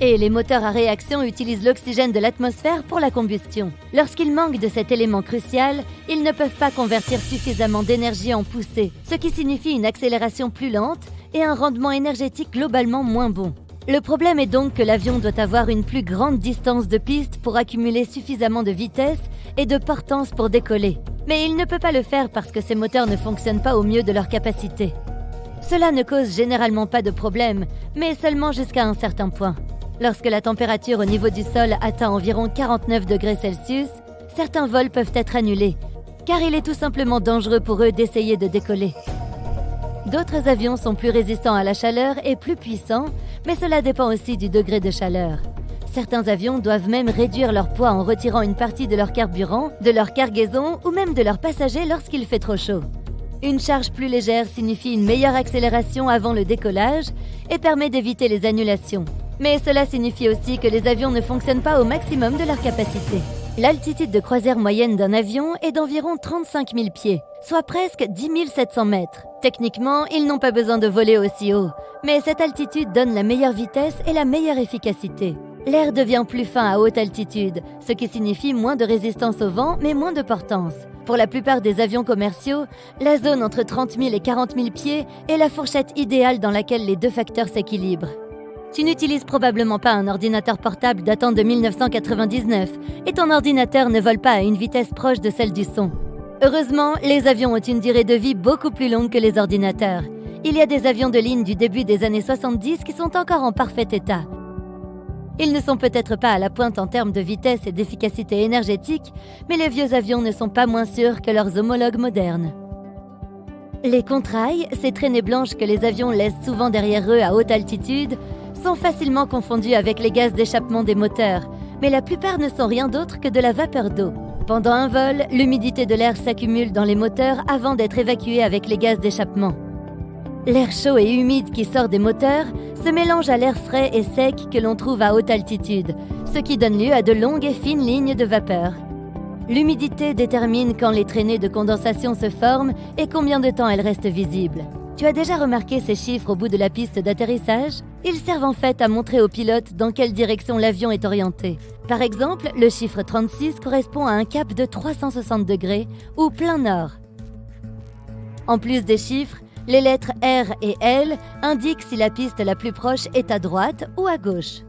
Et les moteurs à réaction utilisent l'oxygène de l'atmosphère pour la combustion. Lorsqu'ils manquent de cet élément crucial, ils ne peuvent pas convertir suffisamment d'énergie en poussée, ce qui signifie une accélération plus lente et un rendement énergétique globalement moins bon. Le problème est donc que l'avion doit avoir une plus grande distance de piste pour accumuler suffisamment de vitesse et de portance pour décoller. Mais il ne peut pas le faire parce que ses moteurs ne fonctionnent pas au mieux de leur capacité. Cela ne cause généralement pas de problème, mais seulement jusqu'à un certain point. Lorsque la température au niveau du sol atteint environ 49 degrés Celsius, certains vols peuvent être annulés, car il est tout simplement dangereux pour eux d'essayer de décoller. D'autres avions sont plus résistants à la chaleur et plus puissants, mais cela dépend aussi du degré de chaleur. Certains avions doivent même réduire leur poids en retirant une partie de leur carburant, de leur cargaison ou même de leurs passagers lorsqu'il fait trop chaud. Une charge plus légère signifie une meilleure accélération avant le décollage et permet d'éviter les annulations. Mais cela signifie aussi que les avions ne fonctionnent pas au maximum de leur capacité. L'altitude de croisière moyenne d'un avion est d'environ 35 000 pieds, soit presque 10 700 mètres. Techniquement, ils n'ont pas besoin de voler aussi haut, mais cette altitude donne la meilleure vitesse et la meilleure efficacité. L'air devient plus fin à haute altitude, ce qui signifie moins de résistance au vent, mais moins de portance. Pour la plupart des avions commerciaux, la zone entre 30 000 et 40 000 pieds est la fourchette idéale dans laquelle les deux facteurs s'équilibrent. Tu n'utilises probablement pas un ordinateur portable datant de 1999 et ton ordinateur ne vole pas à une vitesse proche de celle du son. Heureusement, les avions ont une durée de vie beaucoup plus longue que les ordinateurs. Il y a des avions de ligne du début des années 70 qui sont encore en parfait état. Ils ne sont peut-être pas à la pointe en termes de vitesse et d'efficacité énergétique, mais les vieux avions ne sont pas moins sûrs que leurs homologues modernes. Les contrails, ces traînées blanches que les avions laissent souvent derrière eux à haute altitude, sont facilement confondus avec les gaz d'échappement des moteurs, mais la plupart ne sont rien d'autre que de la vapeur d'eau. Pendant un vol, l'humidité de l'air s'accumule dans les moteurs avant d'être évacuée avec les gaz d'échappement. L'air chaud et humide qui sort des moteurs se mélange à l'air frais et sec que l'on trouve à haute altitude, ce qui donne lieu à de longues et fines lignes de vapeur. L'humidité détermine quand les traînées de condensation se forment et combien de temps elles restent visibles. Tu as déjà remarqué ces chiffres au bout de la piste d'atterrissage ? Ils servent en fait à montrer aux pilotes dans quelle direction l'avion est orienté. Par exemple, le chiffre 36 correspond à un cap de 360 degrés ou plein nord. En plus des chiffres, les lettres R et L indiquent si la piste la plus proche est à droite ou à gauche.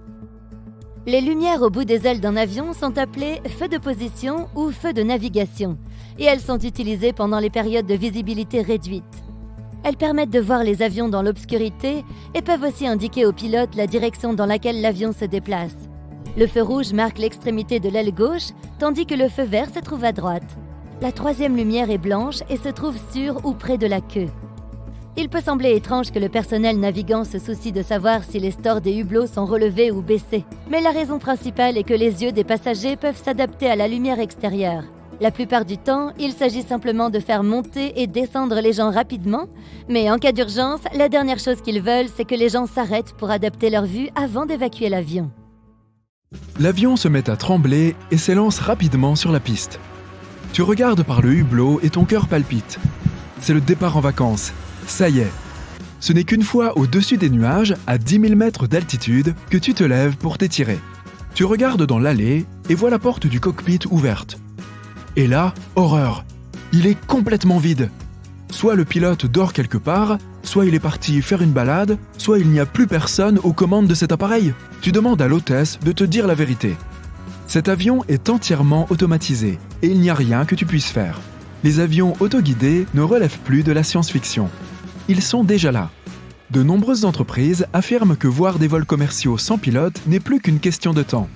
Les lumières au bout des ailes d'un avion sont appelées feux de position ou feux de navigation, et elles sont utilisées pendant les périodes de visibilité réduite. Elles permettent de voir les avions dans l'obscurité et peuvent aussi indiquer aux pilotes la direction dans laquelle l'avion se déplace. Le feu rouge marque l'extrémité de l'aile gauche, tandis que le feu vert se trouve à droite. La troisième lumière est blanche et se trouve sur ou près de la queue. Il peut sembler étrange que le personnel navigant se soucie de savoir si les stores des hublots sont relevés ou baissés, mais la raison principale est que les yeux des passagers peuvent s'adapter à la lumière extérieure. La plupart du temps, il s'agit simplement de faire monter et descendre les gens rapidement, mais en cas d'urgence, la dernière chose qu'ils veulent, c'est que les gens s'arrêtent pour adapter leur vue avant d'évacuer l'avion. L'avion se met à trembler et s'élance rapidement sur la piste. Tu regardes par le hublot et ton cœur palpite. C'est le départ en vacances. Ça y est. Ce n'est qu'une fois au-dessus des nuages, à 10 000 mètres d'altitude, que tu te lèves pour t'étirer. Tu regardes dans l'allée et vois la porte du cockpit ouverte. Et là, horreur, il est complètement vide. Soit le pilote dort quelque part, soit il est parti faire une balade, soit il n'y a plus personne aux commandes de cet appareil. Tu demandes à l'hôtesse de te dire la vérité. Cet avion est entièrement automatisé et il n'y a rien que tu puisses faire. Les avions autoguidés ne relèvent plus de la science-fiction. Ils sont déjà là. De nombreuses entreprises affirment que voir des vols commerciaux sans pilote n'est plus qu'une question de temps.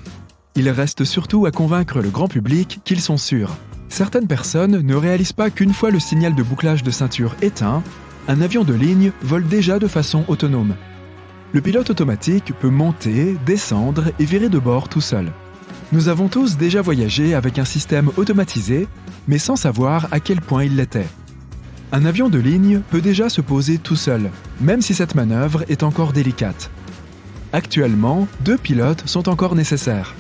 Il reste surtout à convaincre le grand public qu'ils sont sûrs. Certaines personnes ne réalisent pas qu'une fois le signal de bouclage de ceinture éteint, un avion de ligne vole déjà de façon autonome. Le pilote automatique peut monter, descendre et virer de bord tout seul. Nous avons tous déjà voyagé avec un système automatisé, mais sans savoir à quel point il l'était. Un avion de ligne peut déjà se poser tout seul, même si cette manœuvre est encore délicate. Actuellement, 2 pilotes sont encore nécessaires.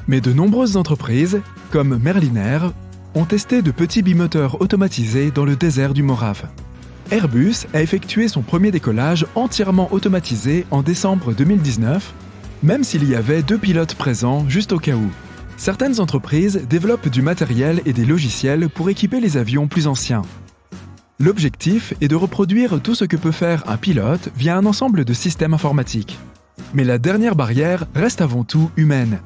Mais de nombreuses entreprises, comme Merlin Air, ont testé de petits bimoteurs automatisés dans le désert du Morave. Airbus a effectué son premier décollage entièrement automatisé en décembre 2019 même s'il y avait 2 pilotes présents juste au cas où. Certaines entreprises développent du matériel et des logiciels pour équiper les avions plus anciens. L'objectif est de reproduire tout ce que peut faire un pilote via un ensemble de systèmes informatiques. Mais la dernière barrière reste avant tout humaine.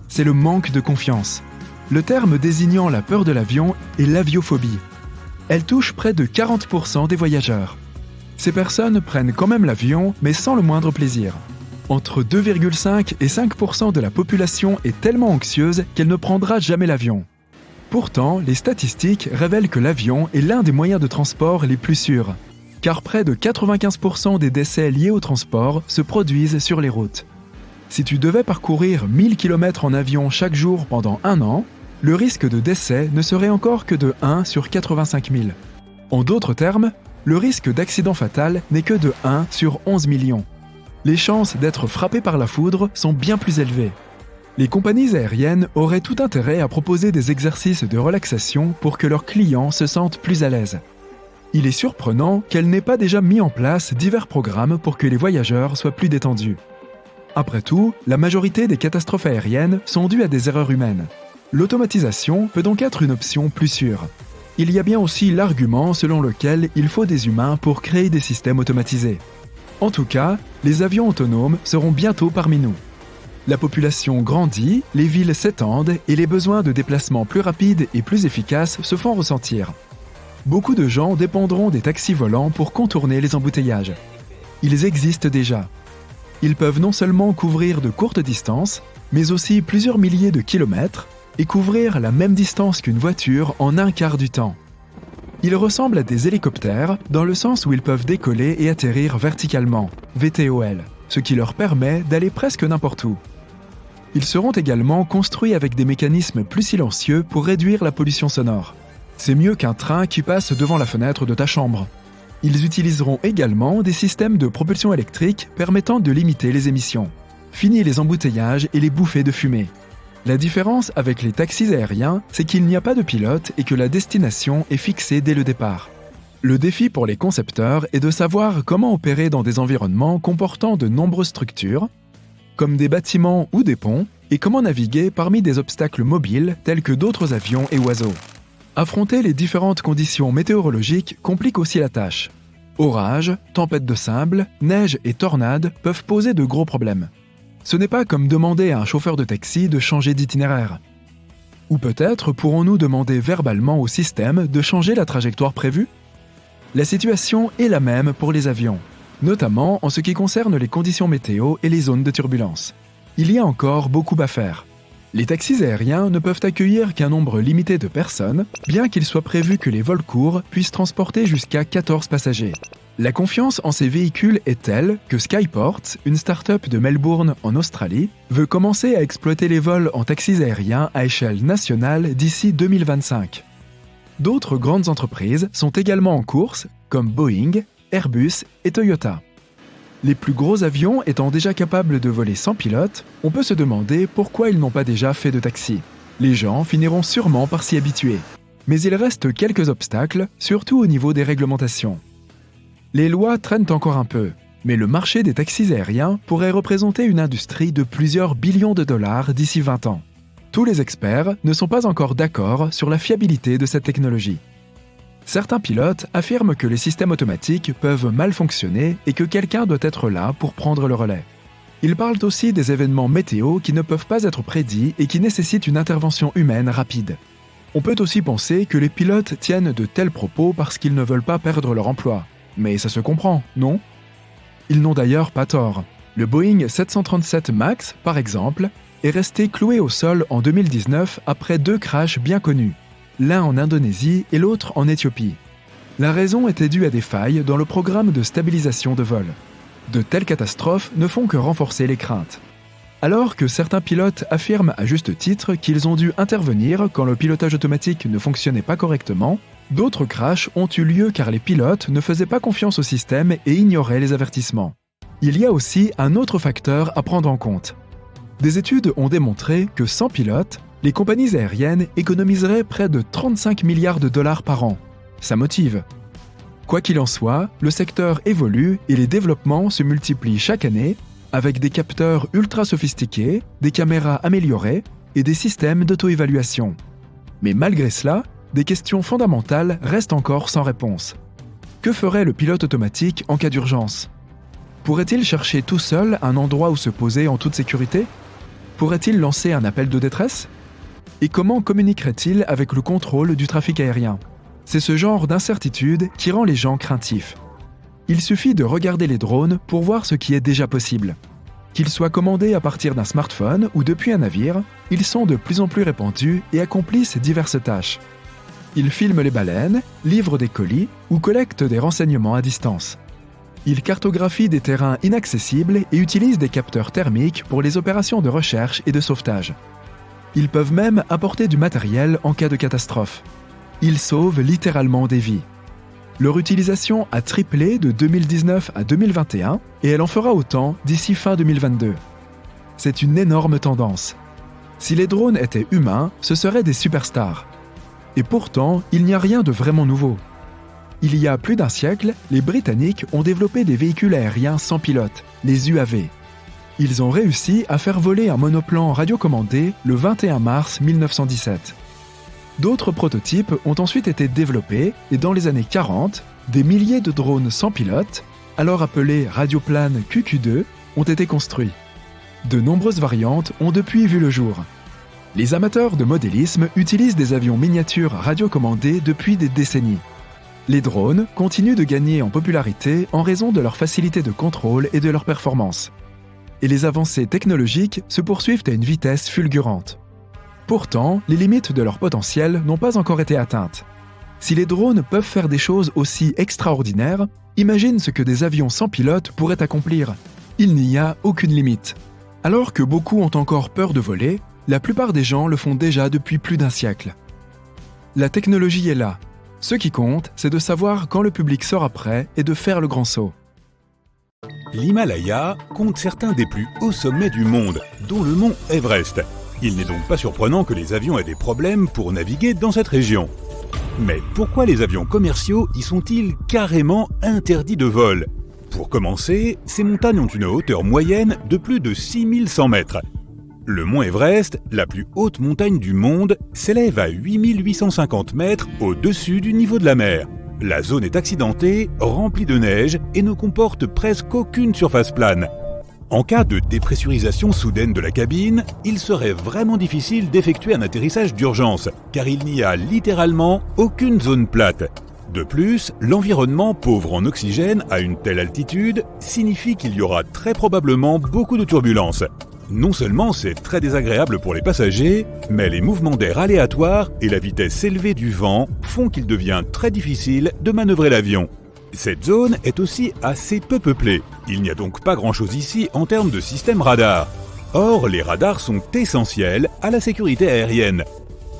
C'est le manque de confiance. Le terme désignant la peur de l'avion est l'aviophobie. Elle touche près de 40% des voyageurs. Ces personnes prennent quand même l'avion, mais sans le moindre plaisir. Entre 2,5 et 5% de la population est tellement anxieuse qu'elle ne prendra jamais l'avion. Pourtant, les statistiques révèlent que l'avion est l'un des moyens de transport les plus sûrs, car près de 95% des décès liés au transport se produisent sur les routes. Si tu devais parcourir 1000 km en avion chaque jour pendant 1 an, le risque de décès ne serait encore que de 1 sur 85 000. En d'autres termes, le risque d'accident fatal n'est que de 1 sur 11 millions. Les chances d'être frappé par la foudre sont bien plus élevées. Les compagnies aériennes auraient tout intérêt à proposer des exercices de relaxation pour que leurs clients se sentent plus à l'aise. Il est surprenant qu'elles n'aient pas déjà mis en place divers programmes pour que les voyageurs soient plus détendus. Après tout, la majorité des catastrophes aériennes sont dues à des erreurs humaines. L'automatisation peut donc être une option plus sûre. Il y a bien aussi l'argument selon lequel il faut des humains pour créer des systèmes automatisés. En tout cas, les avions autonomes seront bientôt parmi nous. La population grandit, les villes s'étendent et les besoins de déplacement plus rapides et plus efficaces se font ressentir. Beaucoup de gens dépendront des taxis volants pour contourner les embouteillages. Ils existent déjà. Ils peuvent non seulement couvrir de courtes distances, mais aussi plusieurs milliers de kilomètres et couvrir la même distance qu'une voiture en un quart du temps. Ils ressemblent à des hélicoptères dans le sens où ils peuvent décoller et atterrir verticalement, VTOL, ce qui leur permet d'aller presque n'importe où. Ils seront également construits avec des mécanismes plus silencieux pour réduire la pollution sonore. C'est mieux qu'un train qui passe devant la fenêtre de ta chambre. Ils utiliseront également des systèmes de propulsion électrique permettant de limiter les émissions. Fini les embouteillages et les bouffées de fumée. La différence avec les taxis aériens, c'est qu'il n'y a pas de pilote et que la destination est fixée dès le départ. Le défi pour les concepteurs est de savoir comment opérer dans des environnements comportant de nombreuses structures, comme des bâtiments ou des ponts, et comment naviguer parmi des obstacles mobiles tels que d'autres avions et oiseaux. Affronter les différentes conditions météorologiques complique aussi la tâche. Orages, tempêtes de sable, neige et tornades peuvent poser de gros problèmes. Ce n'est pas comme demander à un chauffeur de taxi de changer d'itinéraire. Ou peut-être pourrons-nous demander verbalement au système de changer la trajectoire prévue ? La situation est la même pour les avions, notamment en ce qui concerne les conditions météo et les zones de turbulence. Il y a encore beaucoup à faire. Les taxis aériens ne peuvent accueillir qu'un nombre limité de personnes, bien qu'il soit prévu que les vols courts puissent transporter jusqu'à 14 passagers. La confiance en ces véhicules est telle que Skyports, une start-up de Melbourne en Australie, veut commencer à exploiter les vols en taxis aériens à échelle nationale d'ici 2025. D'autres grandes entreprises sont également en course, comme Boeing, Airbus et Toyota. Les plus gros avions étant déjà capables de voler sans pilote, on peut se demander pourquoi ils n'ont pas déjà fait de taxi. Les gens finiront sûrement par s'y habituer. Mais il reste quelques obstacles, surtout au niveau des réglementations. Les lois traînent encore un peu, mais le marché des taxis aériens pourrait représenter une industrie de plusieurs billions de dollars d'ici 20 ans. Tous les experts ne sont pas encore d'accord sur la fiabilité de cette technologie. Certains pilotes affirment que les systèmes automatiques peuvent mal fonctionner et que quelqu'un doit être là pour prendre le relais. Ils parlent aussi des événements météo qui ne peuvent pas être prédits et qui nécessitent une intervention humaine rapide. On peut aussi penser que les pilotes tiennent de tels propos parce qu'ils ne veulent pas perdre leur emploi. Mais ça se comprend, non ? Ils n'ont d'ailleurs pas tort. Le Boeing 737 MAX, par exemple, est resté cloué au sol en 2019 après 2 crashs bien connus, l'un en Indonésie et l'autre en Éthiopie. La raison était due à des failles dans le programme de stabilisation de vol. De telles catastrophes ne font que renforcer les craintes. Alors que certains pilotes affirment à juste titre qu'ils ont dû intervenir quand le pilotage automatique ne fonctionnait pas correctement, d'autres crashs ont eu lieu car les pilotes ne faisaient pas confiance au système et ignoraient les avertissements. Il y a aussi un autre facteur à prendre en compte. Des études ont démontré que sans pilote, les compagnies aériennes économiseraient près de 35 milliards de dollars par an. Ça motive. Quoi qu'il en soit, le secteur évolue et les développements se multiplient chaque année, avec des capteurs ultra sophistiqués, des caméras améliorées et des systèmes d'auto-évaluation. Mais malgré cela, des questions fondamentales restent encore sans réponse. Que ferait le pilote automatique en cas d'urgence ? Pourrait-il chercher tout seul un endroit où se poser en toute sécurité ? Pourrait-il lancer un appel de détresse ? Et comment communiquerait-il avec le contrôle du trafic aérien ? C'est ce genre d'incertitude qui rend les gens craintifs. Il suffit de regarder les drones pour voir ce qui est déjà possible. Qu'ils soient commandés à partir d'un smartphone ou depuis un navire, ils sont de plus en plus répandus et accomplissent diverses tâches. Ils filment les baleines, livrent des colis ou collectent des renseignements à distance. Ils cartographient des terrains inaccessibles et utilisent des capteurs thermiques pour les opérations de recherche et de sauvetage. Ils peuvent même apporter du matériel en cas de catastrophe. Ils sauvent littéralement des vies. Leur utilisation a triplé de 2019 à 2021 et elle en fera autant d'ici fin 2022. C'est une énorme tendance. Si les drones étaient humains, ce seraient des superstars. Et pourtant, il n'y a rien de vraiment nouveau. Il y a plus d'un siècle, les Britanniques ont développé des véhicules aériens sans pilote, les UAV. Ils ont réussi à faire voler un monoplan radiocommandé le 21 mars 1917. D'autres prototypes ont ensuite été développés et dans les années 40, des milliers de drones sans pilote, alors appelés radioplanes QQ2, ont été construits. De nombreuses variantes ont depuis vu le jour. Les amateurs de modélisme utilisent des avions miniatures radiocommandés depuis des décennies. Les drones continuent de gagner en popularité en raison de leur facilité de contrôle et de leur performance. Et les avancées technologiques se poursuivent à une vitesse fulgurante. Pourtant, les limites de leur potentiel n'ont pas encore été atteintes. Si les drones peuvent faire des choses aussi extraordinaires, imagine ce que des avions sans pilote pourraient accomplir. Il n'y a aucune limite. Alors que beaucoup ont encore peur de voler, la plupart des gens le font déjà depuis plus d'un siècle. La technologie est là. Ce qui compte, c'est de savoir quand le public sera prêt et de faire le grand saut. L'Himalaya compte certains des plus hauts sommets du monde, dont le mont Everest. Il n'est donc pas surprenant que les avions aient des problèmes pour naviguer dans cette région. Mais pourquoi les avions commerciaux y sont-ils carrément interdits de vol ? Pour commencer, ces montagnes ont une hauteur moyenne de plus de 6100 mètres. Le mont Everest, la plus haute montagne du monde, s'élève à 8850 mètres au-dessus du niveau de la mer. La zone est accidentée, remplie de neige et ne comporte presque aucune surface plane. En cas de dépressurisation soudaine de la cabine, il serait vraiment difficile d'effectuer un atterrissage d'urgence, car il n'y a littéralement aucune zone plate. De plus, l'environnement pauvre en oxygène à une telle altitude signifie qu'il y aura très probablement beaucoup de turbulences. Non seulement c'est très désagréable pour les passagers, mais les mouvements d'air aléatoires et la vitesse élevée du vent font qu'il devient très difficile de manœuvrer l'avion. Cette zone est aussi assez peu peuplée. Il n'y a donc pas grand-chose ici en termes de système radar. Or, les radars sont essentiels à la sécurité aérienne.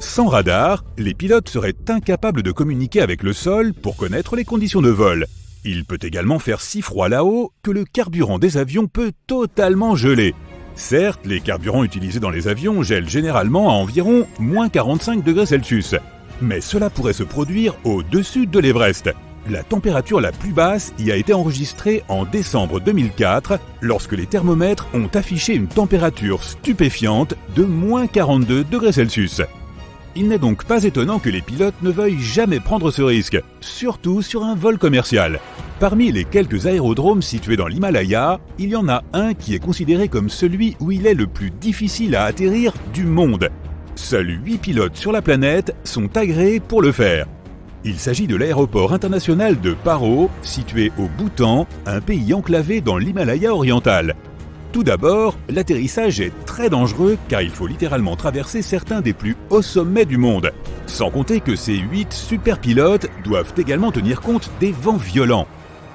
Sans radar, les pilotes seraient incapables de communiquer avec le sol pour connaître les conditions de vol. Il peut également faire si froid là-haut que le carburant des avions peut totalement geler. Certes, les carburants utilisés dans les avions gèlent généralement à environ moins 45 degrés Celsius. Mais cela pourrait se produire au-dessus de l'Everest. La température la plus basse y a été enregistrée en décembre 2004, lorsque les thermomètres ont affiché une température stupéfiante de moins 42 degrés Celsius. Il n'est donc pas étonnant que les pilotes ne veuillent jamais prendre ce risque, surtout sur un vol commercial. Parmi les quelques aérodromes situés dans l'Himalaya, il y en a un qui est considéré comme celui où il est le plus difficile à atterrir du monde. Seuls 8 pilotes sur la planète sont agréés pour le faire. Il s'agit de l'aéroport international de Paro, situé au Bhoutan, un pays enclavé dans l'Himalaya oriental. Tout d'abord, l'atterrissage est très dangereux car il faut littéralement traverser certains des plus hauts sommets du monde. Sans compter que ces 8 super pilotes doivent également tenir compte des vents violents.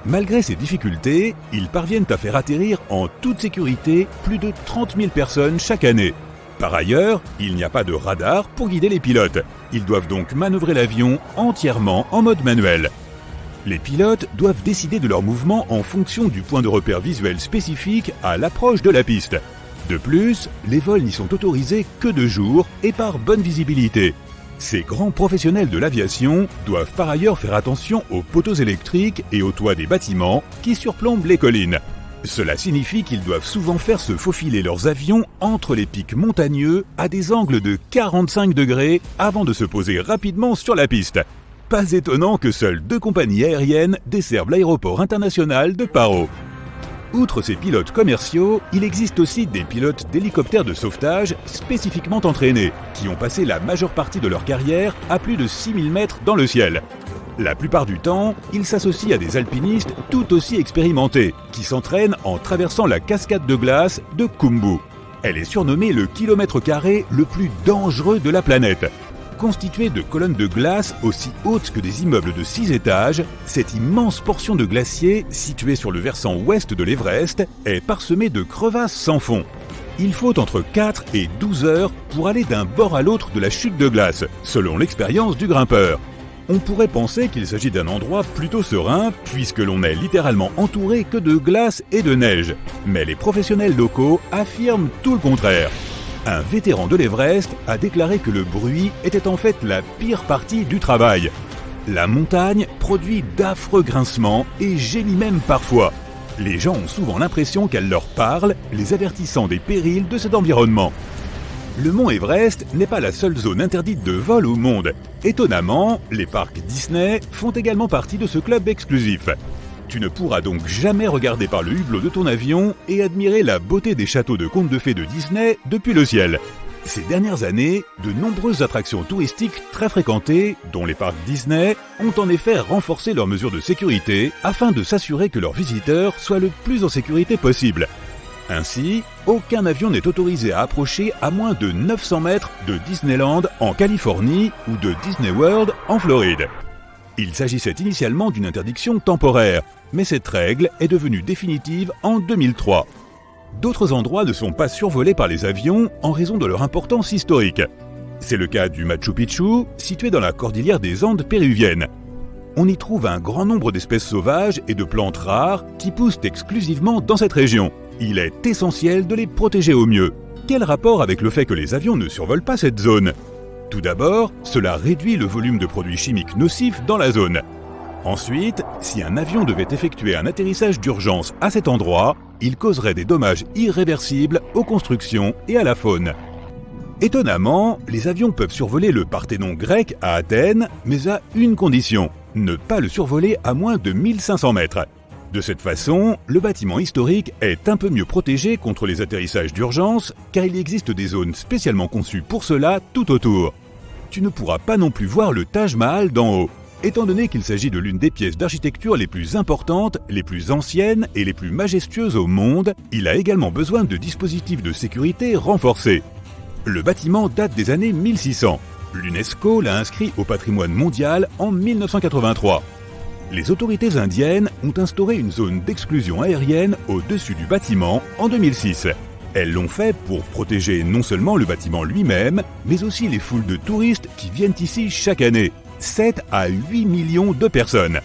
Malgré ces difficultés, ils parviennent à faire atterrir en toute sécurité plus de 30 000 personnes chaque année. Par ailleurs, il n'y a pas de radar pour guider les pilotes. Ils doivent donc manœuvrer l'avion entièrement en mode manuel. Les pilotes doivent décider de leur mouvement en fonction du point de repère visuel spécifique à l'approche de la piste. De plus, les vols n'y sont autorisés que de jour et par bonne visibilité. Ces grands professionnels de l'aviation doivent par ailleurs faire attention aux poteaux électriques et aux toits des bâtiments qui surplombent les collines. Cela signifie qu'ils doivent souvent faire se faufiler leurs avions entre les pics montagneux à des angles de 45 degrés avant de se poser rapidement sur la piste. Pas étonnant que seules 2 compagnies aériennes desservent l'aéroport international de Paro. Outre ces pilotes commerciaux, il existe aussi des pilotes d'hélicoptères de sauvetage spécifiquement entraînés, qui ont passé la majeure partie de leur carrière à plus de 6000 mètres dans le ciel. La plupart du temps, ils s'associent à des alpinistes tout aussi expérimentés, qui s'entraînent en traversant la cascade de glace de Khumbu. Elle est surnommée le kilomètre carré le plus dangereux de la planète. Constituée de colonnes de glace aussi hautes que des immeubles de 6 étages, cette immense portion de glacier, située sur le versant ouest de l'Everest, est parsemée de crevasses sans fond. Il faut entre 4 et 12 heures pour aller d'un bord à l'autre de la chute de glace, selon l'expérience du grimpeur. On pourrait penser qu'il s'agit d'un endroit plutôt serein, puisque l'on n'est littéralement entouré que de glace et de neige. Mais les professionnels locaux affirment tout le contraire. Un vétéran de l'Everest a déclaré que le bruit était en fait la pire partie du travail. La montagne produit d'affreux grincements et gémit même parfois. Les gens ont souvent l'impression qu'elle leur parle, les avertissant des périls de cet environnement. Le mont Everest n'est pas la seule zone interdite de vol au monde. Étonnamment, les parcs Disney font également partie de ce club exclusif. Tu ne pourras donc jamais regarder par le hublot de ton avion et admirer la beauté des châteaux de contes de fées de Disney depuis le ciel. Ces dernières années, de nombreuses attractions touristiques très fréquentées, dont les parcs Disney, ont en effet renforcé leurs mesures de sécurité afin de s'assurer que leurs visiteurs soient le plus en sécurité possible. Ainsi, aucun avion n'est autorisé à approcher à moins de 900 mètres de Disneyland en Californie ou de Disney World en Floride. Il s'agissait initialement d'une interdiction temporaire, mais cette règle est devenue définitive en 2003. D'autres endroits ne sont pas survolés par les avions en raison de leur importance historique. C'est le cas du Machu Picchu, situé dans la cordillère des Andes péruviennes. On y trouve un grand nombre d'espèces sauvages et de plantes rares qui poussent exclusivement dans cette région. Il est essentiel de les protéger au mieux. Quel rapport avec le fait que les avions ne survolent pas cette zone ? Tout d'abord, cela réduit le volume de produits chimiques nocifs dans la zone. Ensuite, si un avion devait effectuer un atterrissage d'urgence à cet endroit, il causerait des dommages irréversibles aux constructions et à la faune. Étonnamment, les avions peuvent survoler le Parthénon grec à Athènes, mais à une condition, ne pas le survoler à moins de 1500 mètres. De cette façon, le bâtiment historique est un peu mieux protégé contre les atterrissages d'urgence, car il existe des zones spécialement conçues pour cela tout autour. Tu ne pourras pas non plus voir le Taj Mahal d'en haut, étant donné qu'il s'agit de l'une des pièces d'architecture les plus importantes, les plus anciennes et les plus majestueuses au monde. Il a également besoin de dispositifs de sécurité renforcés. Le bâtiment date des années 1600. L'UNESCO l'a inscrit au patrimoine mondial en 1983. Les autorités indiennes ont instauré une zone d'exclusion aérienne au-dessus du bâtiment en 2006. Elles l'ont fait pour protéger non seulement le bâtiment lui-même, mais aussi les foules de touristes qui viennent ici chaque année, 7 à 8 millions de personnes.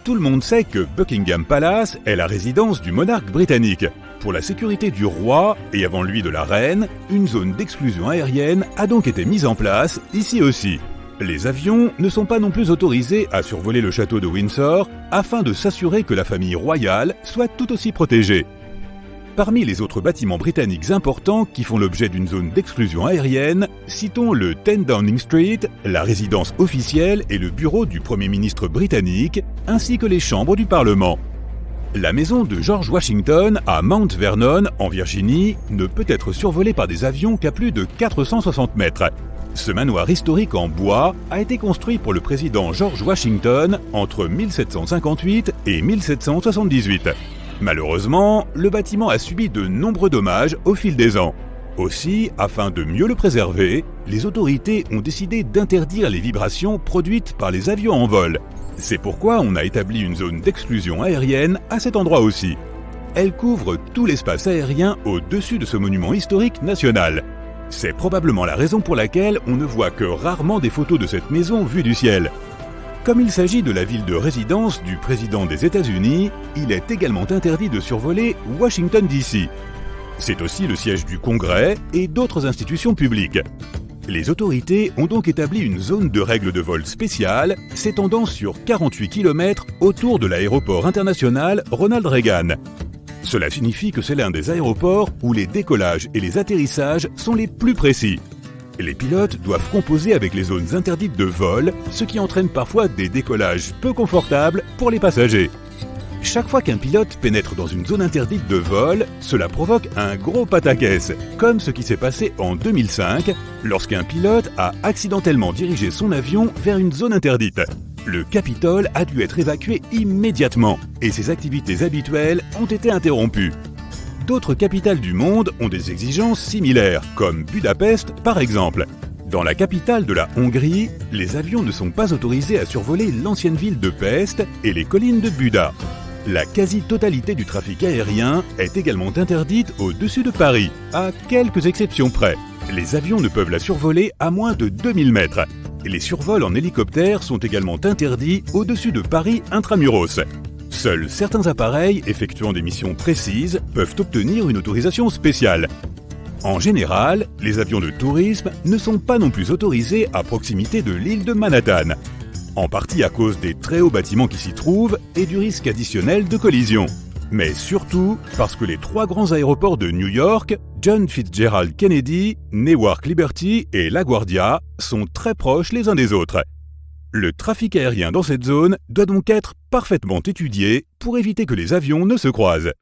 Tout le monde sait que Buckingham Palace est la résidence du monarque britannique. Pour la sécurité du roi, et avant lui de la reine, une zone d'exclusion aérienne a donc été mise en place ici aussi. Les avions ne sont pas non plus autorisés à survoler le château de Windsor afin de s'assurer que la famille royale soit tout aussi protégée. Parmi les autres bâtiments britanniques importants qui font l'objet d'une zone d'exclusion aérienne, citons le 10 Downing Street, la résidence officielle et le bureau du Premier ministre britannique, ainsi que les chambres du Parlement. La maison de George Washington à Mount Vernon, en Virginie, ne peut être survolée par des avions qu'à plus de 460 mètres. Ce manoir historique en bois a été construit pour le président George Washington entre 1758 et 1778. Malheureusement, le bâtiment a subi de nombreux dommages au fil des ans. Aussi, afin de mieux le préserver, les autorités ont décidé d'interdire les vibrations produites par les avions en vol. C'est pourquoi on a établi une zone d'exclusion aérienne à cet endroit aussi. Elle couvre tout l'espace aérien au-dessus de ce monument historique national. C'est probablement la raison pour laquelle on ne voit que rarement des photos de cette maison vue du ciel. Comme il s'agit de la ville de résidence du président des États-Unis, il est également interdit de survoler Washington DC. C'est aussi le siège du Congrès et d'autres institutions publiques. Les autorités ont donc établi une zone de règles de vol spéciale s'étendant sur 48 km autour de l'aéroport international Ronald Reagan. Cela signifie que c'est l'un des aéroports où les décollages et les atterrissages sont les plus précis. Les pilotes doivent composer avec les zones interdites de vol, ce qui entraîne parfois des décollages peu confortables pour les passagers. Chaque fois qu'un pilote pénètre dans une zone interdite de vol, cela provoque un gros pataquès, comme ce qui s'est passé en 2005, lorsqu'un pilote a accidentellement dirigé son avion vers une zone interdite. Le Capitole a dû être évacué immédiatement, et ses activités habituelles ont été interrompues. D'autres capitales du monde ont des exigences similaires, comme Budapest par exemple. Dans la capitale de la Hongrie, les avions ne sont pas autorisés à survoler l'ancienne ville de Pest et les collines de Buda. La quasi-totalité du trafic aérien est également interdite au-dessus de Paris, à quelques exceptions près. Les avions ne peuvent la survoler à moins de 2000 mètres. Les survols en hélicoptère sont également interdits au-dessus de Paris intramuros. Seuls certains appareils effectuant des missions précises peuvent obtenir une autorisation spéciale. En général, les avions de tourisme ne sont pas non plus autorisés à proximité de l'île de Manhattan, en partie à cause des très hauts bâtiments qui s'y trouvent et du risque additionnel de collision. Mais surtout parce que les trois grands aéroports de New York, John Fitzgerald Kennedy, Newark Liberty et LaGuardia, sont très proches les uns des autres. Le trafic aérien dans cette zone doit donc être parfaitement étudié pour éviter que les avions ne se croisent.